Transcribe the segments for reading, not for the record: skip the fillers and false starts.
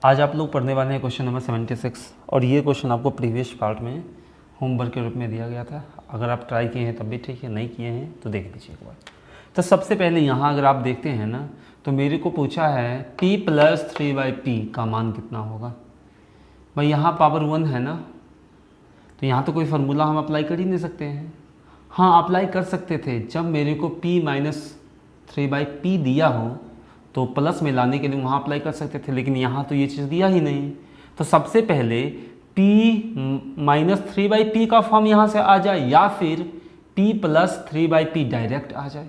आज आप लोग पढ़ने वाले हैं क्वेश्चन नंबर 76 और ये क्वेश्चन आपको प्रीवियस पार्ट में होमवर्क के रूप में दिया गया था। अगर आप ट्राई किए हैं तब भी ठीक है, नहीं किए हैं तो देख लीजिए एक बार। तो सबसे पहले यहाँ अगर आप देखते हैं ना तो मेरे को पूछा है p + 3/p का मान कितना होगा। भाई यहाँ पावर 1 है ना, तो यहाँ तो कोई फार्मूला हम अप्लाई कर ही नहीं सकते हैं। हाँ अप्लाई कर सकते थे जब मेरे को p - 3/p दिया हो तो प्लस में लाने के लिए वहाँ अप्लाई कर सकते थे, लेकिन यहाँ तो ये चीज़ दिया ही नहीं। तो सबसे पहले p - 3/p का फॉर्म यहाँ से आ जाए या फिर p + 3/p डायरेक्ट आ जाए,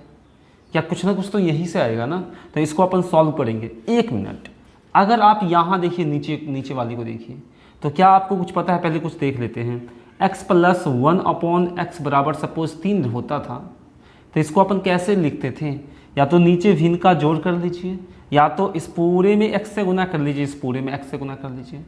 या कुछ ना कुछ तो यही से आएगा ना। तो इसको अपन सॉल्व करेंगे। एक मिनट, अगर आप यहाँ देखिए नीचे वाली को देखिए तो क्या आपको कुछ पता है? पहले कुछ देख लेते हैं। x + 1/x बराबर सपोज 3 होता था, तो इसको अपन कैसे लिखते थे? या तो नीचे भिन्न का जोड़ कर लीजिए, या तो इस पूरे में x से गुना कर लीजिए, इस पूरे में x से गुना कर लीजिए,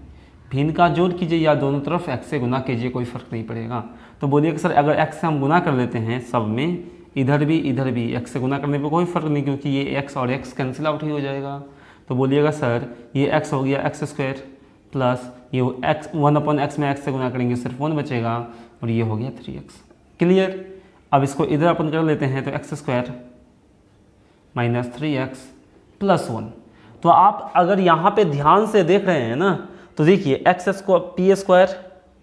भिन्न का जोड़ कीजिए या दोनों तरफ x से गुना कीजिए, कोई फ़र्क नहीं पड़ेगा। तो बोलिए कि सर अगर x से हम गुना कर लेते हैं सब में, इधर भी x से गुना करने पर कोई फ़र्क नहीं, क्योंकि ये x और x कैंसिल आउट ही हो जाएगा। तो बोलिएगा सर ये x हो गया x² प्लस ये x 1/x में x से गुना करेंगे सिर्फ 1 बचेगा, और ये हो गया 3x। क्लियर? अब इसको इधर अपन कर लेते हैं तो x² - 3x + 1। तो आप अगर यहाँ पे ध्यान से देख रहे हैं ना तो देखिए p²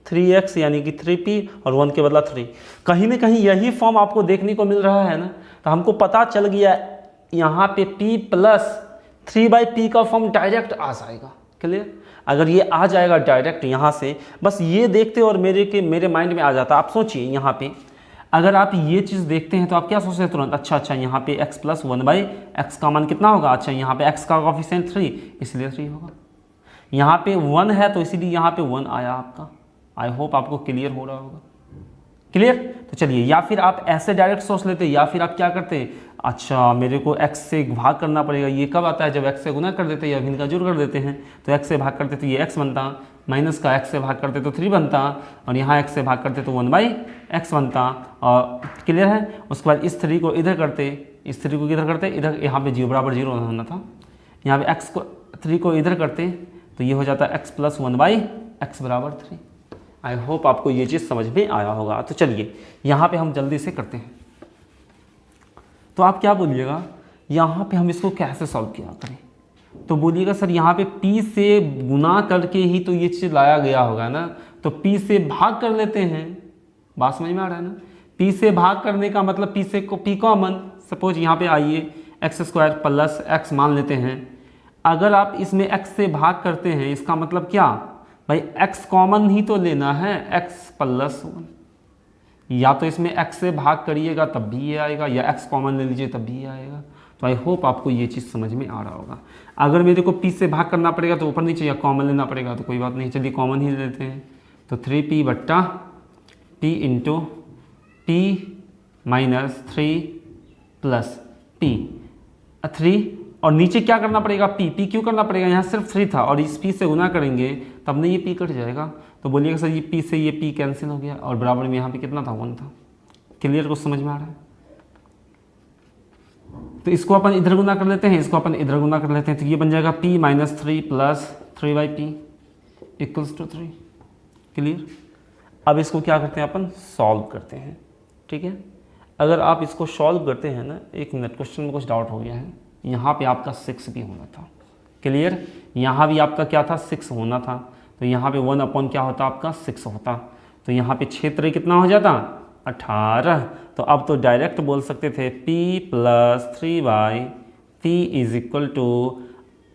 3x यानी कि 3p और 1 के बदला 3, कहीं ना कहीं यही फॉर्म आपको देखने को मिल रहा है ना। तो हमको पता चल गया यहाँ पे p + 3/p का फॉर्म डायरेक्ट आ जाएगा। क्लियर? अगर ये आ जाएगा डायरेक्ट यहाँ से, बस ये देखते और मेरे माइंड में आ जाता। आप सोचिए यहाँ पे अगर आप ये चीज़ देखते हैं तो आप क्या सोचते हैं तुरंत? अच्छा यहाँ पे x + 1/x का मान कितना होगा? अच्छा यहाँ पे x का कोएफिशिएंट 3, इसलिए 3 होगा। यहाँ पे 1 है तो इसीलिए यहाँ पे 1 आया आपका। आई होप आपको क्लियर हो रहा होगा। क्लियर? तो चलिए, या फिर आप ऐसे डायरेक्ट सोच लेते, या फिर आप क्या करते, अच्छा मेरे को x से भाग करना पड़ेगा। ये कब आता है? जब x से गुना कर देते या भिन्न का जोड़ कर देते हैं। तो x से भाग करते तो ये x बनता, माइनस का x से भाग करते तो 3 बनता, और यहाँ x से भाग करते तो 1/x बनता। और क्लियर है? उसके बाद इस 3 को इधर करते, इस 3 को इधर करते, इधर यहाँ पे 0 बराबर 0 होना था। यहाँ पे x को 3 को इधर करते तो ये हो जाता x + 1/x बराबर 3। आई होप आपको ये चीज़ समझ में आया होगा। तो चलिए यहाँ पे हम जल्दी से करते हैं। तो आप क्या बोलिएगा यहाँ पे हम इसको कैसे सॉल्व किया करें? तो बोलिएगा सर यहाँ पे p से गुना करके ही तो ये चीज़ लाया गया होगा ना, तो p से भाग कर लेते हैं। बात समझ में आ रहा है ना? p से भाग करने का मतलब p से p कॉमन, सपोज यहाँ पे आइए x² + x मान लेते हैं। अगर आप इसमें x से भाग करते हैं इसका मतलब क्या भाई? x कॉमन ही तो लेना है, x + 1। या तो इसमें x से भाग करिएगा तब भी ये आएगा, या x कॉमन ले लीजिए तब भी ये आएगा। तो आई होप आपको ये चीज़ समझ में आ रहा होगा। अगर मेरे को p से भाग करना पड़ेगा तो ऊपर नीचे या कॉमन लेना पड़ेगा, तो कोई बात नहीं, चलिए कॉमन ही लेते हैं। तो 3p बट्टा p इंटू p - 3 + p 3, और नीचे क्या करना पड़ेगा? p क्यों करना पड़ेगा? यहाँ सिर्फ 3 था और इस p से गुना करेंगे तब नहीं ये p कट जाएगा। तो बोलिएगा सर ये p से ये p कैंसिल हो गया, और बराबर में यहाँ पे कितना था? 1 था। क्लियर? कुछ समझ में आ रहा है? तो इसको अपन इधर गुना कर लेते हैं, इसको अपन इधर गुना कर लेते हैं, तो ये बन जाएगा p - 3 + 3/p = 3। क्लियर? अब इसको क्या करते हैं? अपन सॉल्व करते हैं। ठीक है? अगर आप इसको सॉल्व करते हैं ना, एक मिनट, क्वेश्चन में कुछ डाउट हो गया है। यहाँ पे आपका 6 भी होना था। क्लियर? यहाँ भी आपका क्या था? 6 होना था। तो यहाँ पे 1 क्या होता? आपका 6 होता। तो यहाँ पे क्षेत्र कितना हो जाता? 18। तो अब तो डायरेक्ट बोल सकते थे p + 3/p =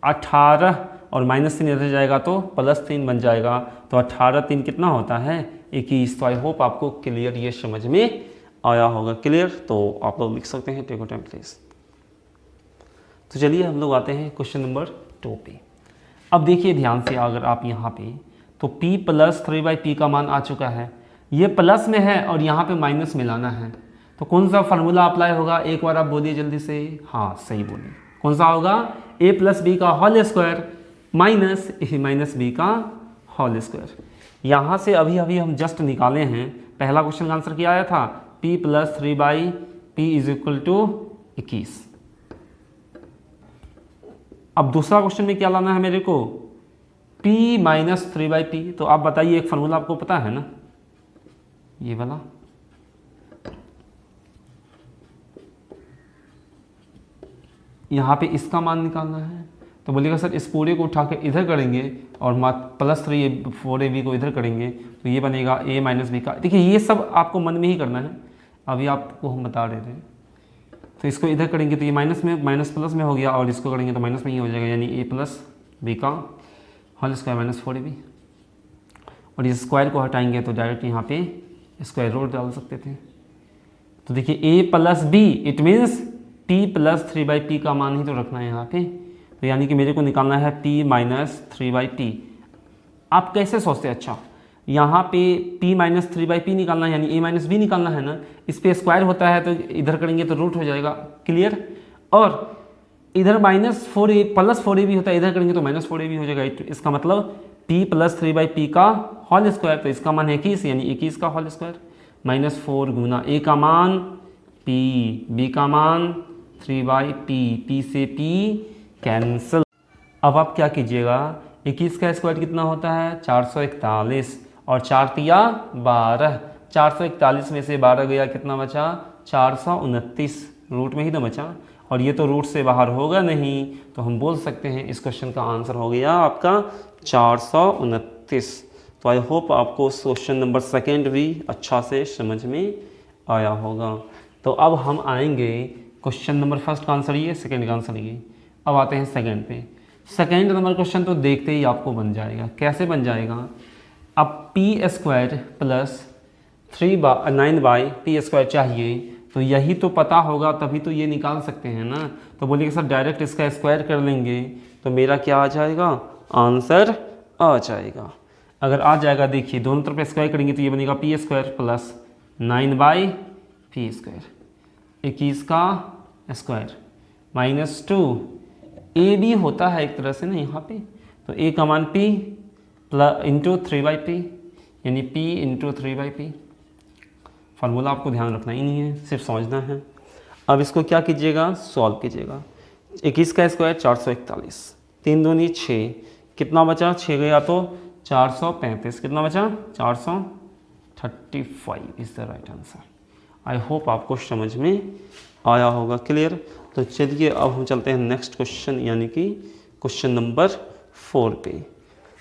18, और -3 इधर जाएगा तो +3 बन जाएगा। तो 18 3 कितना होता है? 21। तो आई होप आपको क्लियर ये समझ में आया होगा। क्लियर? तो आप लोग लिख सकते हैं, टेक योर टाइम प्लीज़। तो चलिए हम लोग आते हैं क्वेश्चन नंबर 2 पे। अब देखिए ध्यान से, अगर आप यहाँ पे तो p + 3/p का मान आ चुका है, ये प्लस में है और यहाँ पे माइनस में लाना है। तो कौन सा फार्मूला अप्लाई होगा? एक बार आप बोलिए जल्दी से। हाँ सही बोलिए, कौन सा होगा? a + b का होल स्क्वायर - b का होल स्क्वायर। यहाँ से अभी हम जस्ट निकाले हैं। पहला क्वेश्चन का आंसर क्या आया था? p + 3/p = 21। अब दूसरा क्वेश्चन में क्या लाना है मेरे को? p minus 3/p। तो आप बताइए, एक फार्मूला आपको पता है ना, ये वाला, यहाँ पे इसका मान निकालना है। तो बोलिएगा सर इस पूरे को उठा के इधर करेंगे और +3 4ab को इधर करेंगे तो ये बनेगा a माइनस बी का। देखिए ये सब आपको मन में ही करना है, अभी आपको हम बता रहे थे। तो इसको इधर करेंगे तो ये माइनस में माइनस प्लस में हो गया, और इसको करेंगे तो माइनस में ही हो जाएगा, यानी a प्लस बी का होल स्क्वायर माइनस 4ab। और इस स्क्वायर को हटाएंगे तो डायरेक्ट यहाँ पे स्क्वायर रूट डाल सकते थे। तो देखिए a plus b, it means p plus 3/p का मान ही तो रखना है यहाँ पे। तो यानी कि मेरे को निकालना है p माइनस 3/p। आप कैसे सोचते हैं, अच्छा यहाँ पे p माइनस 3/p निकालना है, यानी a माइनस बी निकालना है ना। इस पे स्क्वायर होता है तो इधर करेंगे तो रूट हो जाएगा, क्लियर। और इधर माइनस 4a प्लस 4ab होता है, इधर करेंगे तो माइनस 4ab हो जाएगा। इसका मतलब p प्लस 3/p का होल स्क्वायर, तो इसका मान है 21, यानी 21 का होल स्क्वायर माइनस 4 गुना a का मान p, b का मान 3/p, p से p कैंसिल। अब आप क्या कीजिएगा, 21 का स्क्वायर कितना होता है 441, और 4 तिया 12, 441 में से 12 गया, कितना बचा 429, रूट में ही तो बचा। और ये तो रूट से बाहर होगा नहीं, तो हम बोल सकते हैं इस क्वेश्चन का आंसर हो गया आपका 429। तो आई होप आपको क्वेश्चन नंबर 2 भी अच्छा से समझ में आया होगा। तो अब हम आएंगे क्वेश्चन नंबर 1 का आंसर ये, 2 का आंसर ये। अब आते हैं 2 पे। 2 नंबर क्वेश्चन तो देखते ही आपको बन जाएगा। कैसे बन जाएगा, अब p स्क्वायर प्लस 9/p² चाहिए, तो यही तो पता होगा तभी तो ये निकाल सकते हैं ना। तो बोलिए सर डायरेक्ट इसका स्क्वायर कर लेंगे तो मेरा क्या आ जाएगा, आंसर आ जाएगा। अगर आ जाएगा, देखिए दोनों तरफ स्क्वायर करेंगे तो ये बनेगा p² प्लस 9/p², 21 का स्क्वायर माइनस 2 ab होता है एक तरह से ना यहाँ पे, तो a का मान p इंटू 3/p, यानी p इंटू 3/p। फार्मूला आपको ध्यान रखना ही नहीं है, सिर्फ समझना है। अब इसको क्या कीजिएगा, सॉल्व कीजिएगा। 21 का स्क्वायर 441, 3 दूनी 6, कितना बचा, 6 गया तो 435, कितना बचा 435 is the right answer. I hope आपको समझ में आया होगा, क्लियर। तो चलिए अब हम चलते हैं नेक्स्ट क्वेश्चन, यानी कि क्वेश्चन नंबर 4 पे।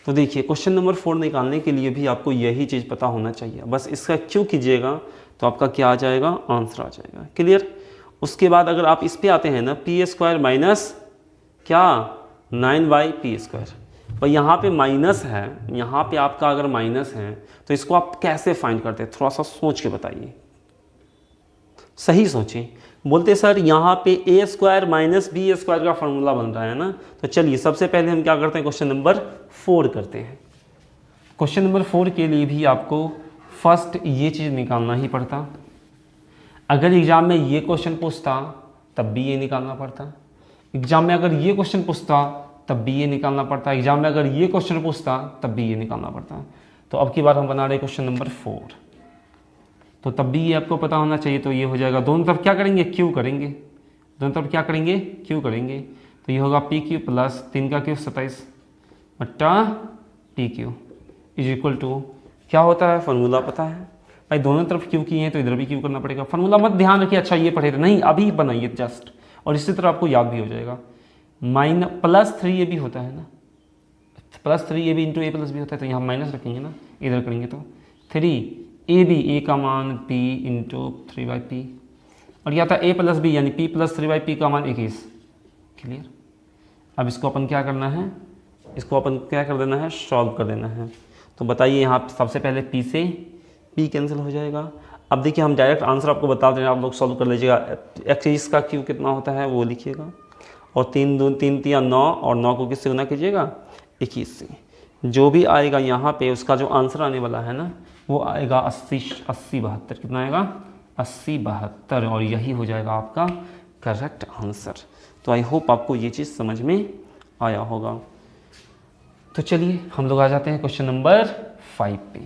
तो देखिए क्वेश्चन नंबर 4 निकालने के लिए भी आपको यही चीज़ पता होना चाहिए, बस इसका क्यों कीजिएगा तो आपका क्या आ जाएगा, आंसर आ जाएगा, क्लियर। उसके बाद अगर आप इस पे आते हैं ना, p² माइनस क्या 9/p², और यहाँ पे माइनस है, यहाँ पे आपका अगर माइनस है तो इसको आप कैसे फाइंड करते हैं, थोड़ा सा सोच के बताइए, सही सोचें। बोलते सर यहाँ पे a² माइनस b² का फॉर्मूला बन रहा है ना। तो चलिए सबसे पहले हम क्या करते हैं, क्वेश्चन नंबर 4 करते हैं। क्वेश्चन नंबर 4 के लिए भी आपको फर्स्ट ये चीज़ निकालना ही पड़ता। अगर एग्जाम में ये क्वेश्चन पूछता तब भी ये निकालना पड़ता, एग्जाम में अगर ये क्वेश्चन पूछता तब भी ये निकालना पड़ता, एग्जाम में अगर ये क्वेश्चन पूछता तब भी ये निकालना पड़ता। तो अब की बार हम बना रहे क्वेश्चन नंबर 4, तो तब भी ये आपको पता होना चाहिए। तो ये हो जाएगा, दोनों तरफ क्या करेंगे, क्यू करेंगे, दोनों तरफ क्या करेंगे, क्यू करेंगे। तो ये होगा PQ प्लस 3 का क्यू 27 बट्टा PQ इज इक्वल टू क्या होता है, फार्मूला पता है भाई, दोनों तरफ क्यू किए हैं तो इधर भी क्यू करना पड़ेगा। फार्मूला मत ध्यान रखिए, अच्छा ये पढ़े थे नहीं, अभी बनाइए जस्ट, और इसी तरह आपको याद भी हो जाएगा। प्लस 3ab होता है ना, plus 3ab into a plus b होता है, तो यहाँ माइनस रखेंगे ना, इधर करेंगे तो 3ab, a का मान p इंटू 3/p, और यह था a प्लस b यानी p प्लस 3/p का मान 21, क्लियर। अब इसको अपन क्या करना है, इसको अपन क्या कर देना है, सॉल्व कर देना है। तो बताइए यहाँ सबसे पहले p से p कैंसिल हो जाएगा। अब देखिए हम डायरेक्ट आंसर आपको बता दें, आप लोग सॉल्व कर लीजिएगा। 21 का क्यू कितना होता है वो लिखिएगा, और 3 दूनी 3 तिया 9, और 9 को किससे गुना कीजिएगा, 21 से। जो भी आएगा यहाँ पे उसका जो आंसर आने वाला है ना वो आएगा 80 72, कितना आएगा 80 72, और यही हो जाएगा आपका करेक्ट आंसर। तो आई होप आपको ये चीज़ समझ में आया होगा। तो चलिए हम लोग आ जाते हैं क्वेश्चन नंबर 5 पे।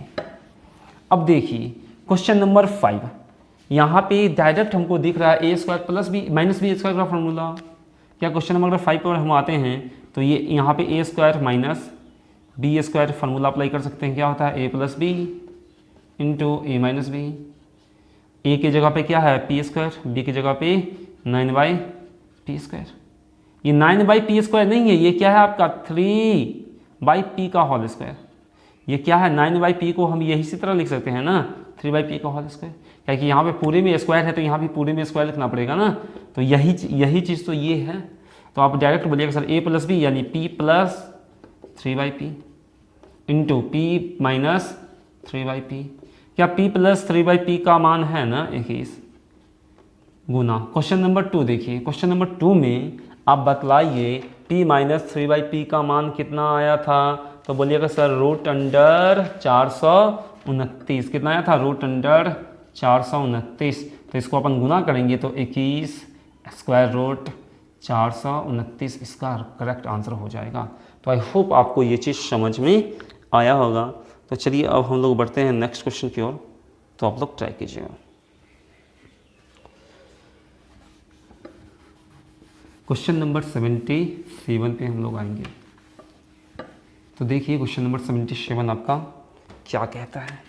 अब देखिए क्वेश्चन नंबर 5, यहाँ पे डायरेक्ट हमको दिख रहा है a² plus b minus b² का फॉर्मूला। क्या क्वेश्चन नंबर 5 पर हम आते हैं तो ये यहाँ पे a² minus b square formula apply कर सकते हैं, क्या होता है a plus b into a minus b. A की जगह पे क्या है पी स्क्वायर, बी की जगह पे 9/p स्क्वायर। ये 9/p स्क्वायर नहीं है, ये क्या है आपका 3/p का होल स्क्वायर। ये क्या है 9/p को हम यही इसी तरह लिख सकते हैं ना 3/p का होल स्क्वायर, क्योंकि यहाँ पे पूरे में स्क्वायर है तो यहाँ भी पूरे में स्क्वायर लिखना पड़ेगा ना। तो यही चीज़ तो ये है। तो आप डायरेक्ट बोलिएगा सर a प्लस बी यानी p plus 3/p into p minus 3/p। क्या p प्लस 3/p का मान है ना 21 गुना। क्वेश्चन नंबर 2 देखिए, क्वेश्चन नंबर 2 में आप बतलाइए p माइनस 3/p का मान कितना आया था। तो बोलिएगा सर रूट अंडर 429। कितना आया था रूट अंडर 429। तो इसको अपन गुना करेंगे तो 21 स्क्वायर रूट 429 इसका करेक्ट आंसर हो जाएगा। तो आई होप आपको ये चीज़ समझ में आया होगा। तो चलिए अब हम लोग बढ़ते हैं नेक्स्ट क्वेश्चन की ओर, तो आप लोग ट्राई कीजिएगा। क्वेश्चन नंबर 77 पे हम लोग आएंगे। तो देखिए क्वेश्चन नंबर 77 आपका क्या कहता है।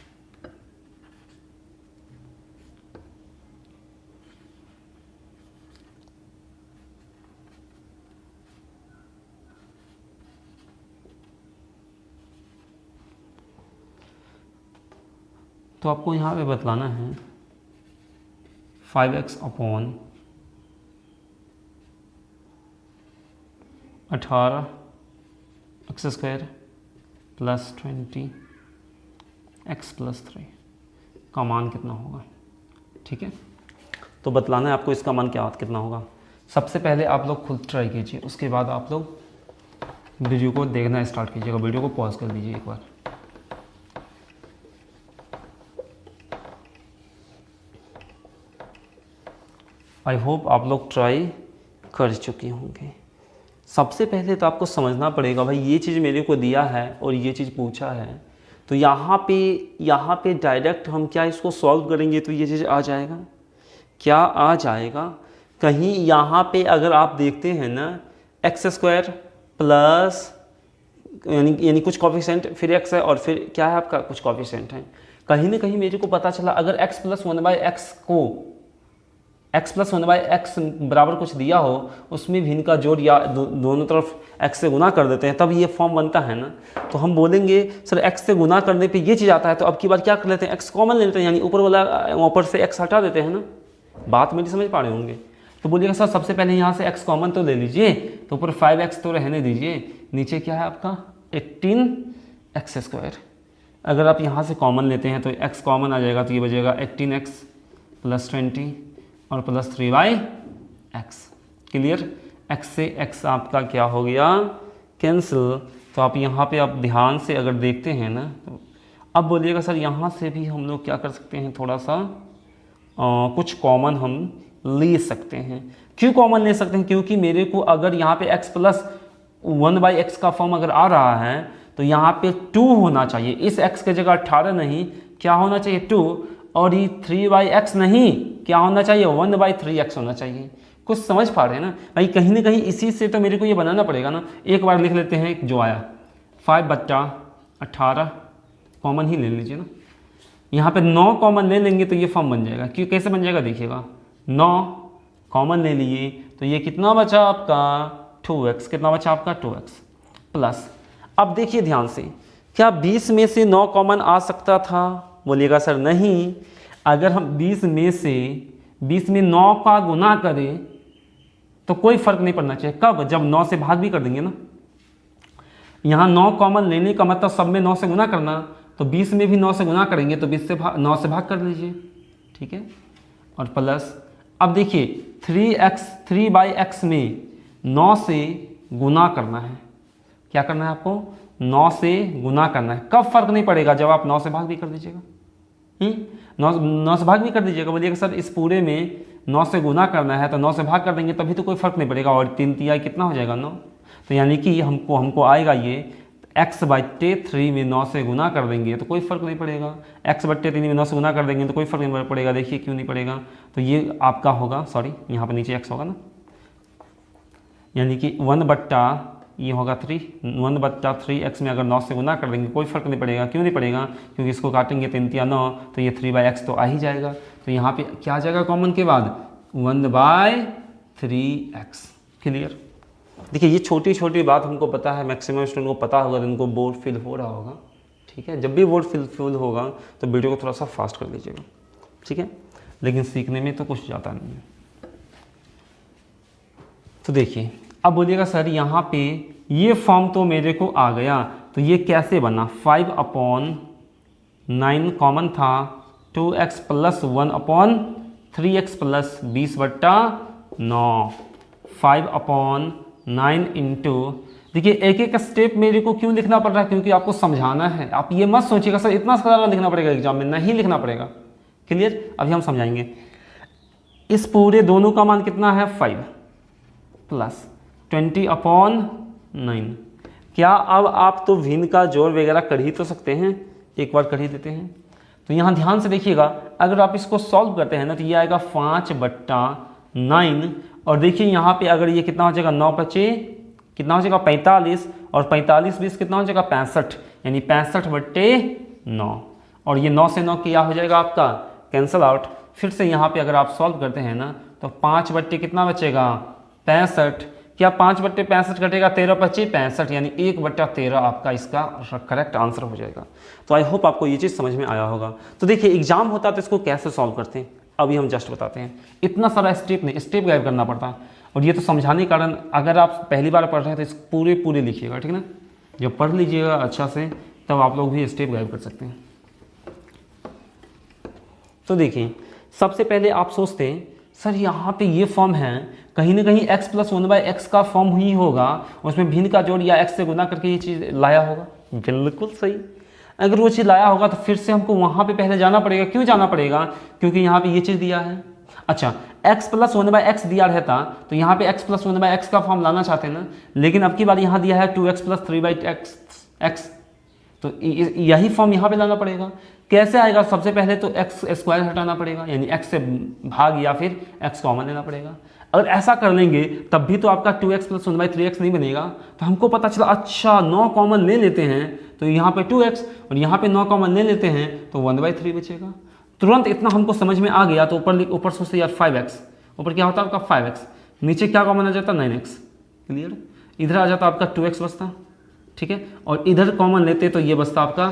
तो आपको यहाँ पे बतलाना है 5x upon 18x square plus 20x plus 3 का मान कितना होगा। ठीक है, तो बतलाना है आपको इसका मान कितना होगा। सबसे पहले आप लोग खुद ट्राई कीजिए, उसके बाद आप लोग वीडियो को देखना स्टार्ट कीजिएगा। वीडियो को पॉज कर दीजिए एक बार। आई होप आप लोग ट्राई कर चुके होंगे। सबसे पहले तो आपको समझना पड़ेगा भाई ये चीज़ मेरे को दिया है और ये चीज़ पूछा है, तो यहाँ पे डायरेक्ट हम क्या इसको सॉल्व करेंगे तो ये चीज़ आ जाएगा, क्या आ जाएगा। कहीं यहाँ पे अगर आप देखते हैं ना एक्स स्क्वायर प्लस यानी कुछ कॉफिशेंट फिर एक्स है और फिर क्या है आपका कुछ कॉफिशेंट है। कहीं ना कहीं मेरे को पता चला अगर x प्लस 1/x को x प्लस 1/x बराबर कुछ दिया हो, उसमें भी इनका जोड़ या दोनों तरफ x से गुना कर देते हैं, तब ये फॉर्म बनता है ना। तो हम बोलेंगे सर x से गुना करने पे ये चीज़ आता है, तो अब की बार क्या कर लेते हैं x कॉमन ले लेते हैं, यानी ऊपर से x हटा देते हैं ना। बात मेरी समझ पा रहे होंगे। तो बोलिएगा सर सबसे पहले यहाँ से x कॉमन तो ले लीजिए, तो ऊपर 5x तो रहने दीजिए, नीचे क्या है आपका 18x स्क्वायर। अगर आप यहाँ से कॉमन लेते हैं तो x कॉमन आ जाएगा, तो ये बचेगा 18x प्लस 20 और प्लस 3/x। क्लियर, x से x आपका क्या हो गया कैंसिल। तो आप यहाँ पे आप ध्यान से अगर देखते हैं ना, तो अब बोलिएगा सर यहाँ से भी हम लोग क्या कर सकते हैं, थोड़ा सा कुछ कॉमन हम ले सकते हैं। क्यों कॉमन ले सकते हैं, क्योंकि मेरे को अगर यहाँ पे x प्लस 1/x का फॉर्म अगर आ रहा है तो यहाँ पे 2 होना चाहिए। इस x की जगह 18 नहीं, क्या होना चाहिए 2, और ये 3/x नहीं, क्या होना चाहिए 1/3x होना चाहिए। कुछ समझ पा रहे हैं ना भाई। कहीं ना कहीं इसी से तो मेरे को ये बनाना पड़ेगा ना। एक बार लिख लेते हैं जो आया 5/18 कॉमन ही ले लीजिए ना। यहाँ पे 9 कॉमन ले लेंगे तो ये फॉर्म बन जाएगा। क्यों कैसे बन जाएगा देखिएगा, 9 कॉमन ले लिए तो ये कितना बचा आपका 2x, कितना बचा आपका 2x प्लस। अब देखिए ध्यान से, क्या 20 में से 9 कॉमन आ सकता था, बोलिएगा सर नहीं। अगर हम 20 में 9 का गुना करें तो कोई फर्क नहीं पड़ना चाहिए। कब, जब 9 से भाग भी कर देंगे ना। यहाँ 9 कॉमन लेने का मतलब सब में 9 से गुना करना, तो 20 में भी 9 से गुना करेंगे तो 9 से भाग कर लीजिए। ठीक है, और प्लस अब देखिए 3/x में 9 से गुना करना है। क्या करना है आपको, 9 से गुना करना है। कब फर्क नहीं पड़ेगा, जब आप 9 से भाग भी कर दीजिएगा। 9 से भाग भी कर दीजिएगा। बोलिएगा सर इस पूरे में 9 से गुना करना है तो 9 से भाग कर देंगे तभी तो कोई फर्क नहीं पड़ेगा। और 3 तिया कितना हो जाएगा 9, तो यानी कि हमको आएगा ये x/3 में 9 से गुना कर देंगे तो कोई फर्क नहीं पड़ेगा। x/3 में 9 से गुना कर देंगे तो कोई फर्क नहीं पड़ेगा। देखिए क्यों नहीं पड़ेगा, तो ये आपका होगा, सॉरी यहाँ पर नीचे x होगा ना, यानी कि 1/, ये होगा 3, 1/3x में अगर 9 से गुना कर देंगे कोई फ़र्क नहीं पड़ेगा। क्यों नहीं पड़ेगा? क्योंकि इसको काटेंगे 3 या 9, तो ये 3/x तो आ ही जाएगा। तो यहाँ पे क्या आ जाएगा कॉमन के बाद? 1/3x। क्लियर? देखिए ये छोटी छोटी बात हमको पता है, मैक्सिमम स्टूडेंट को पता होगा, जिनको बोर्ड फिल हो रहा होगा। ठीक है, जब भी बोर्ड फिल होगा तो वीडियो को थोड़ा सा फास्ट कर लीजिएगा। ठीक है, लेकिन सीखने में तो कुछ जाता नहीं है। तो देखिए अब बोलिएगा सर यहाँ पे ये फॉर्म तो मेरे को आ गया, तो ये कैसे बना? 5/9 कॉमन था, 2x + 1/3x + 20/9, 5/9 इंटू, देखिए एक एक स्टेप मेरे को क्यों लिखना पड़ रहा है? क्योंकि आपको समझाना है। आप ये मत सोचिएगा सर इतना सारा लिखना पड़ेगा एग्जाम में, नहीं लिखना पड़ेगा। क्लियर? अभी हम समझाएंगे। इस पूरे दोनों का मान कितना है? 5 + 20/9। क्या अब आप तो भिन्न का जोड़ वगैरह कर ही तो सकते हैं, एक बार कर ही देते हैं। तो यहाँ ध्यान से देखिएगा, अगर आप इसको सॉल्व करते हैं ना तो ये आएगा 5/9, और देखिए यहाँ पे अगर ये कितना हो जाएगा? 9 बचे कितना हो जाएगा? 45, और 45 20 कितना हो जाएगा? 65, यानी 65/9, और ये 9 से 9 क्या हो जाएगा आपका? Cancel out. फिर से यहाँ पे अगर आप सॉल्व करते हैं ना तो 5 कितना बचेगा? 65। क्या 5/65 कटेगा? 13×5 65, यानी 1/13 आपका इसका करेक्ट आंसर हो जाएगा। तो आई होप आपको ये चीज़ समझ में आया होगा। तो देखिए एग्जाम होता तो इसको कैसे सॉल्व करते हैं अभी हम जस्ट बताते हैं। इतना सारा स्टेप नहीं, स्टेप गाइड करना पड़ता है, और ये तो समझाने के कारण अगर आप पहली बार पढ़ रहे हैं तो इस पूरे लिखिएगा। ठीक है ना? जब पढ़ लीजिएगा अच्छा से तब आप लोग भी स्टेप गाइड कर सकते हैं। तो देखिए सबसे पहले आप सोचते हैं सर यहाँ पे ये फॉर्म है, कहीं ना कहीं x + 1/x का फॉर्म ही होगा, उसमें भिन्न का जोड़ या x से गुना करके ये चीज़ लाया होगा। बिल्कुल सही। अगर वो चीज़ लाया होगा तो फिर से हमको वहाँ पे पहले जाना पड़ेगा। क्यों जाना पड़ेगा? क्योंकि यहाँ पे ये चीज़ दिया है। अच्छा, x + 1/x दिया रहता तो यहाँ पे x + 1/x का फॉर्म लाना चाहते हैं ना, लेकिन अब की बार यहाँ दिया है 2x + 3/x, तो यही फॉर्म यहाँ पे लाना पड़ेगा। कैसे आएगा? सबसे पहले तो x² हटाना पड़ेगा, यानी x से भाग या फिर x कॉमन लेना पड़ेगा। अगर ऐसा कर लेंगे तब भी तो आपका 2x + 1/3x नहीं बनेगा। तो हमको पता चला अच्छा 9 कॉमन ले लेते हैं तो यहाँ पे 2x, और यहाँ पे 9 कॉमन ले लेते हैं तो 1/3 बचेगा। तुरंत इतना हमको समझ में आ गया। तो ऊपर सोचते यार 5x, ऊपर क्या होता है आपका 5x, नीचे क्या कॉमन आ जाता? 9x। क्लियर? इधर आ जाता आपका 2x बचता। ठीक है, और इधर कॉमन लेते तो ये बचता आपका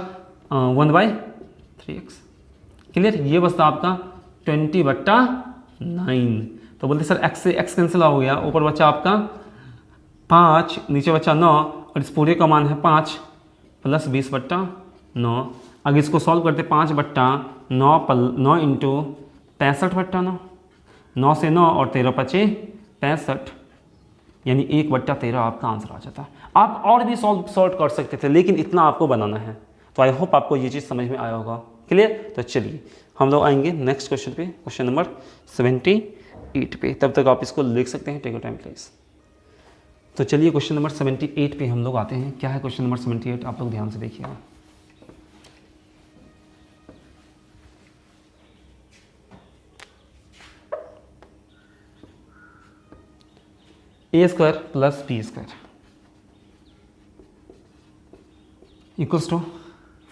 1/3x। क्लियर? ये बचता आपका 20/9। तो बोलते सर x से x कैंसिल हो गया, ऊपर बचा आपका 5, नीचे बचा 9, और इस पूरे का मान है 5 + 20/9। अगर इसको सॉल्व करते 5/9 इंटू 65/9, 9 से 9 और 13×5 65, यानी 1/13 आपका आंसर आ जाता है। आप और भी सॉल्व कर सकते थे, लेकिन इतना आपको बनाना है। तो आई होप आपको ये चीज़ समझ में आया होगा। क्लियर? तो चलिए हम लोग आएंगे नेक्स्ट क्वेश्चन पे, क्वेश्चन नंबर 78 पे। तब तक आप इसको लिख सकते हैं, टेक योर टाइम प्लीज। तो चलिए क्वेश्चन नंबर 78 पे हम लोग आते हैं। क्या है क्वेश्चन नंबर 78? आप लोग ध्यान से देखिएगा। a² + b² equals to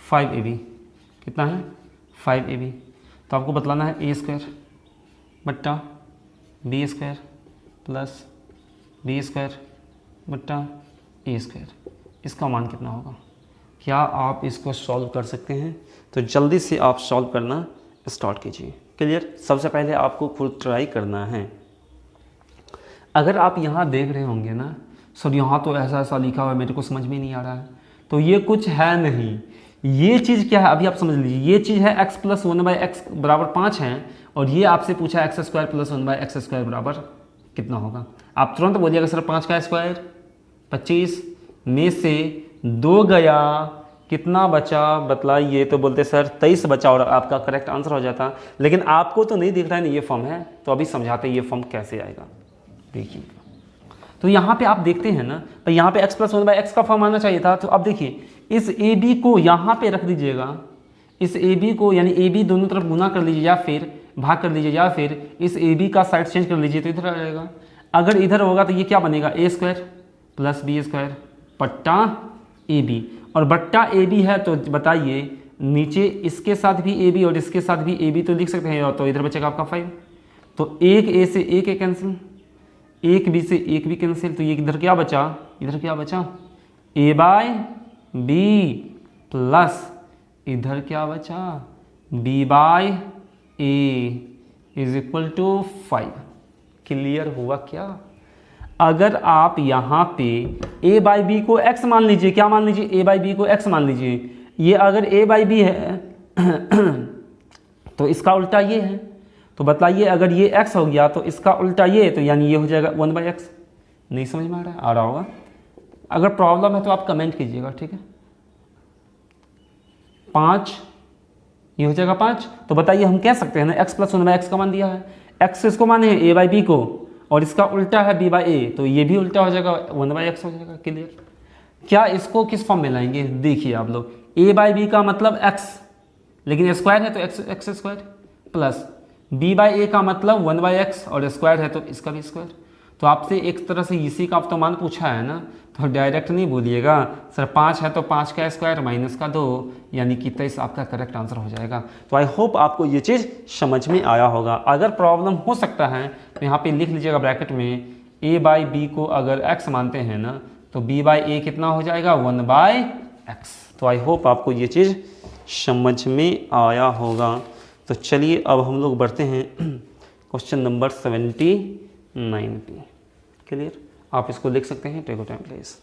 5ab। कितना है? 5ab। तो आपको बतलाना है a² बट्टा b² + b² बट्टा a²। इसका मान कितना होगा? क्या आप इसको सॉल्व कर सकते हैं? तो जल्दी से आप सॉल्व करना स्टार्ट कीजिए। क्लियर? सबसे पहले आपको खुद ट्राई करना है। अगर आप यहाँ देख रहे होंगे ना सर यहाँ तो ऐसा ऐसा लिखा हुआ है, मेरे को समझ में नहीं आ रहा है, तो ये कुछ है नहीं। ये चीज़ क्या है अभी आप समझ लीजिए। ये चीज़ है x + 1/x = 5 है, और ये आपसे पूछा x² + 1/x² बराबर कितना होगा। आप तुरंत बोलिएगा सर 5 का स्क्वायर 25 में से 2 गया, कितना बचा बतलाइए। तो बोलते सर 23 बचा, और आपका करेक्ट आंसर हो जाता। लेकिन आपको तो नहीं दिख रहा है ना ये फॉर्म है, तो अभी समझाते ये फॉर्म कैसे आएगा। देखिए तो यहाँ पे आप देखते हैं ना, तो यहाँ पे x + 1/x का फॉर्म आना चाहिए था। तो अब देखिए इस AB को यहाँ पे रख दीजिएगा, इस AB को यानी AB दोनों तरफ गुना कर लीजिए या फिर भाग कर लीजिए, या फिर इस AB का साइड चेंज कर लीजिए तो इधर आ जाएगा। अगर इधर होगा तो ये क्या बनेगा? a² प्लस बी स्क्वायर बट्टा ए बी, और बट्टा ए बी है तो बताइए नीचे इसके साथ भी ए बी और इसके साथ भी ए बी तो लिख सकते हैं, तो इधर बचेगा आपका 5, तो एक ए से एक ए कैंसिल, एक बी से एक बी कैंसिल, तो ये इधर क्या बचा, इधर क्या बचा ए बाय बी प्लस इधर क्या बचा b by a is equal to 5। Clear हुआ क्या? अगर आप यहाँ पे a बाई बी को x मान लीजिए, क्या मान लीजिए a बाई बी को x मान लीजिए, ये अगर a बाई बी है तो इसका उल्टा ये है, तो बताइए अगर ये x हो गया तो इसका उल्टा ये, तो यानी ये हो जाएगा 1/x। नहीं समझ में आ रहा होगा? अगर प्रॉब्लम है तो आप कमेंट कीजिएगा, ठीक है। 5 ये हो जाएगा 5, तो बताइए हम कह सकते हैं ना x प्लस 1/x का मान दिया है, x इसको माने है a बाई बी को और इसका उल्टा है b बाई ए, तो ये भी उल्टा हो जाएगा 1/x हो जाएगा। क्लियर? क्या इसको किस फॉर्म में लाएंगे? देखिए आप लोग, a बाई बी का मतलब x, लेकिन स्क्वायर है तो x square plus b by a का मतलब 1/x और स्क्वायर है तो इसका भी स्क्वायर। तो आपसे एक तरह से इसी का आप तो मान पूछा है ना, तो डायरेक्ट नहीं बोलिएगा सर 5 है तो 5 का स्क्वायर माइनस का 2 यानी कि 23 आपका करेक्ट आंसर हो जाएगा। तो आई होप आपको ये चीज़ समझ में आया होगा। अगर प्रॉब्लम हो सकता है तो यहाँ पे लिख लीजिएगा ब्रैकेट में a बाई बी को अगर x मानते हैं ना तो b बाई ए कितना हो जाएगा 1/x। तो आई होप आपको ये चीज़ समझ में आया होगा। तो चलिए अब हम लोग बढ़ते हैं क्वेश्चन नंबर 79 पे। क्लियर? आप इसको लिख सकते हैं, टेक टाइम प्लीज।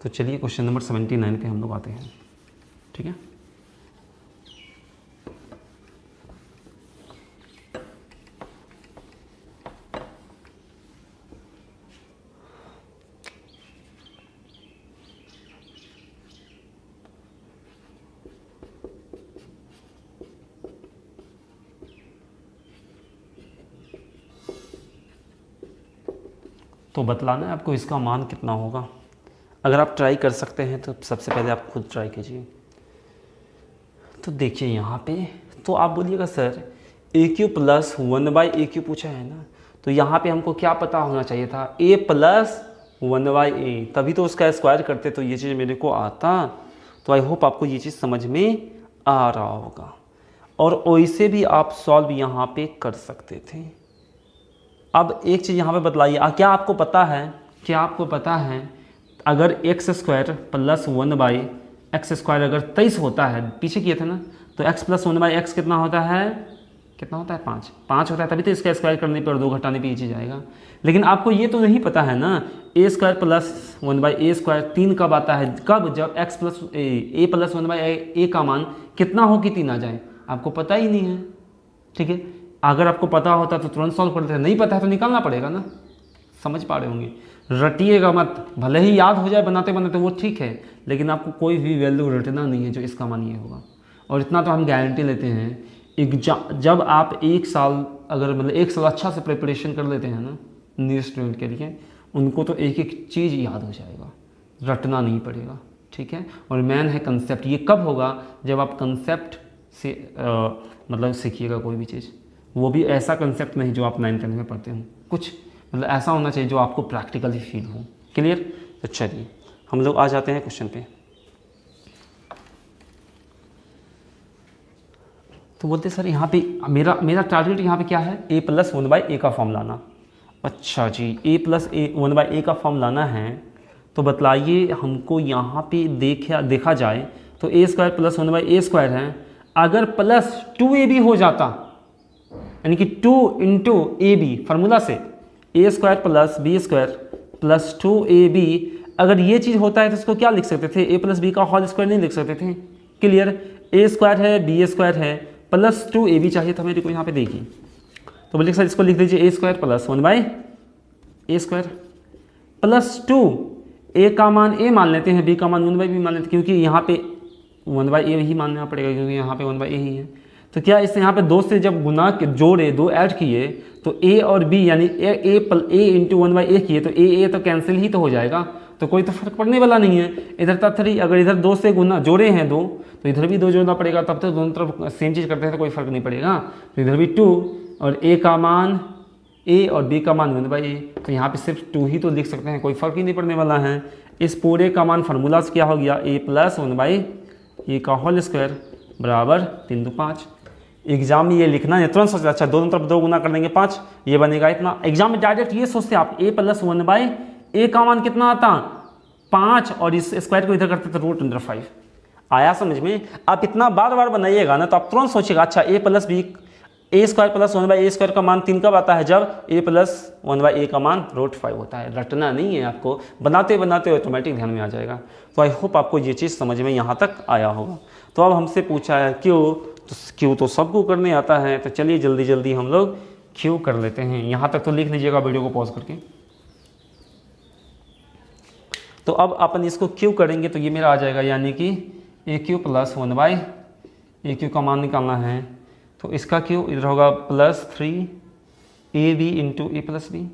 तो चलिए क्वेश्चन नंबर 79 पे हम लोग आते हैं, ठीक है। तो बतलाना है आपको इसका मान कितना होगा। अगर आप ट्राई कर सकते हैं तो सबसे पहले आप खुद ट्राई कीजिए। तो देखिए यहाँ पे तो आप बोलिएगा सर ए क्यू प्लस 1/a³ पूछा है ना, तो यहाँ पे हमको क्या पता होना चाहिए था a प्लस 1/a, तभी तो उसका स्क्वायर करते तो ये चीज़ मेरे को आता। तो आई होप आपको ये चीज़ समझ में आ रहा होगा और वैसे भी आप सॉल्व यहाँ पे कर सकते थे। अब एक चीज़ यहाँ पे बतलाइए, क्या आपको पता है अगर x स्क्वायर प्लस 1/x² अगर 23 होता है, पीछे किए थे ना, तो x प्लस 1/x कितना होता है 5 होता है, तभी तो इसका स्क्वायर करने पर और 2 घटाने पर ये चीज़ आएगा। लेकिन आपको ये तो नहीं पता है ना a² प्लस 1/a² 3 कब आता है, कब, जब x plus a plus 1/a का मान कितना हो कि 3 आ जाए, आपको पता ही नहीं है, ठीक है। अगर आपको पता होता तो तुरंत सॉल्व कर लेते, नहीं पता है तो निकालना पड़ेगा ना। समझ पा रहे होंगे? रटिएगा मत, भले ही याद हो जाए बनाते बनाते वो ठीक है, लेकिन आपको कोई भी वैल्यू रटना नहीं है जो इसका मान ये होगा। और इतना तो हम गारंटी लेते हैं जब आप 1 साल अगर मतलब 1 साल अच्छा से प्रिपरेशन कर लेते हैं ना न्यू स्टूडेंट के लिए, उनको तो एक एक चीज़ याद हो जाएगा, रटना नहीं पड़ेगा, ठीक है। और मेन है कंसेप्ट। ये कब होगा? जब आप कंसेप्ट से मतलब सीखिएगा कोई भी चीज़, वो भी ऐसा कंसेप्ट नहीं जो आप 9th 10th में पढ़ते हो, कुछ मतलब ऐसा होना चाहिए जो आपको प्रैक्टिकली फील हो। क्लियर? तो चलिए हम लोग आ जाते हैं क्वेश्चन पे। तो बोलते सर यहाँ पे मेरा टारगेट यहाँ पे क्या है, a प्लस 1/a का फॉर्म लाना। अच्छा जी, a प्लस 1/a का फॉर्म लाना है, तो बतलाइए हमको यहाँ पे देखा जाए तो a² प्लस 1/a² है, अगर प्लस 2ab हो जाता, यानी कि 2 इंटू ab फार्मूला से a² plus b² plus 2ab, अगर ये चीज़ होता है तो इसको क्या लिख सकते थे, a प्लस b का होल स्क्वायर नहीं लिख सकते थे। क्लियर? a² है b² है प्लस 2ab चाहिए था मेरे को यहाँ पे, देखिए तो बोलिए सर इसको लिख दीजिए a² plus 1/a² plus 2, a का मान a मान लेते हैं, b का मान 1/b मान लेते हैं, क्योंकि यहाँ पे 1/a ही मानना पड़ेगा क्योंकि यहाँ पे 1/a ही है। तो क्या इससे यहाँ पे 2 से जब गुना के जोड़े 2 ऐड किए तो a और b यानी a इंटू 1/a किए तो a तो कैंसिल ही तो हो जाएगा, तो कोई तो फर्क पड़ने वाला नहीं है। इधर था 3, अगर इधर 2 से गुना जोड़े हैं 2 तो इधर भी 2 जोड़ना पड़ेगा, तब तो दोनों तरफ सेम चीज़ करते हैं तो कोई फर्क नहीं पड़ेगा। तो इधर भी 2 और a का मान ए और बी का मान 1/a, तो यहाँ पे सिर्फ 2 ही तो लिख सकते हैं, कोई फ़र्क ही नहीं पड़ने वाला है। इस पूरे का मान फार्मूला से क्या हो गया, a + 1/a का होल स्क्वायर बराबर 3 2 5। एग्जाम में ये लिखना है, तुरंत सोचते अच्छा दोनों तरफ 2 गुना कर देंगे 5, ये बनेगा इतना। एग्जाम में डायरेक्ट ये सोचते आप a + 1/a का मान कितना आता 5, और इस स्क्वायर को इधर करते तो √5 आया समझ में। आप इतना बार बार बनाइएगा ना तो आप तुरंत सोचिएगा अच्छा a + b a² + 1/a² का मान 3 कब आता है, जब a + 1/a का मान √5 होता है। रटना नहीं है आपको, बनाते बनाते ऑटोमेटिक ध्यान में आ जाएगा। तो आई होप आपको ये चीज़ समझ में यहाँ तक आया होगा। तो अब हमसे पूछा है क्यों तो सबको करने आता है, तो चलिए जल्दी जल्दी हम लोग क्यों कर लेते हैं। यहाँ तक तो लिख लीजिएगा वीडियो को पॉज करके। तो अब अपन इसको क्यों करेंगे तो ये मेरा आ जाएगा, यानी कि a³ + 1/a³ का मान निकालना है, तो इसका क्यों इधर होगा +3ab × a + b।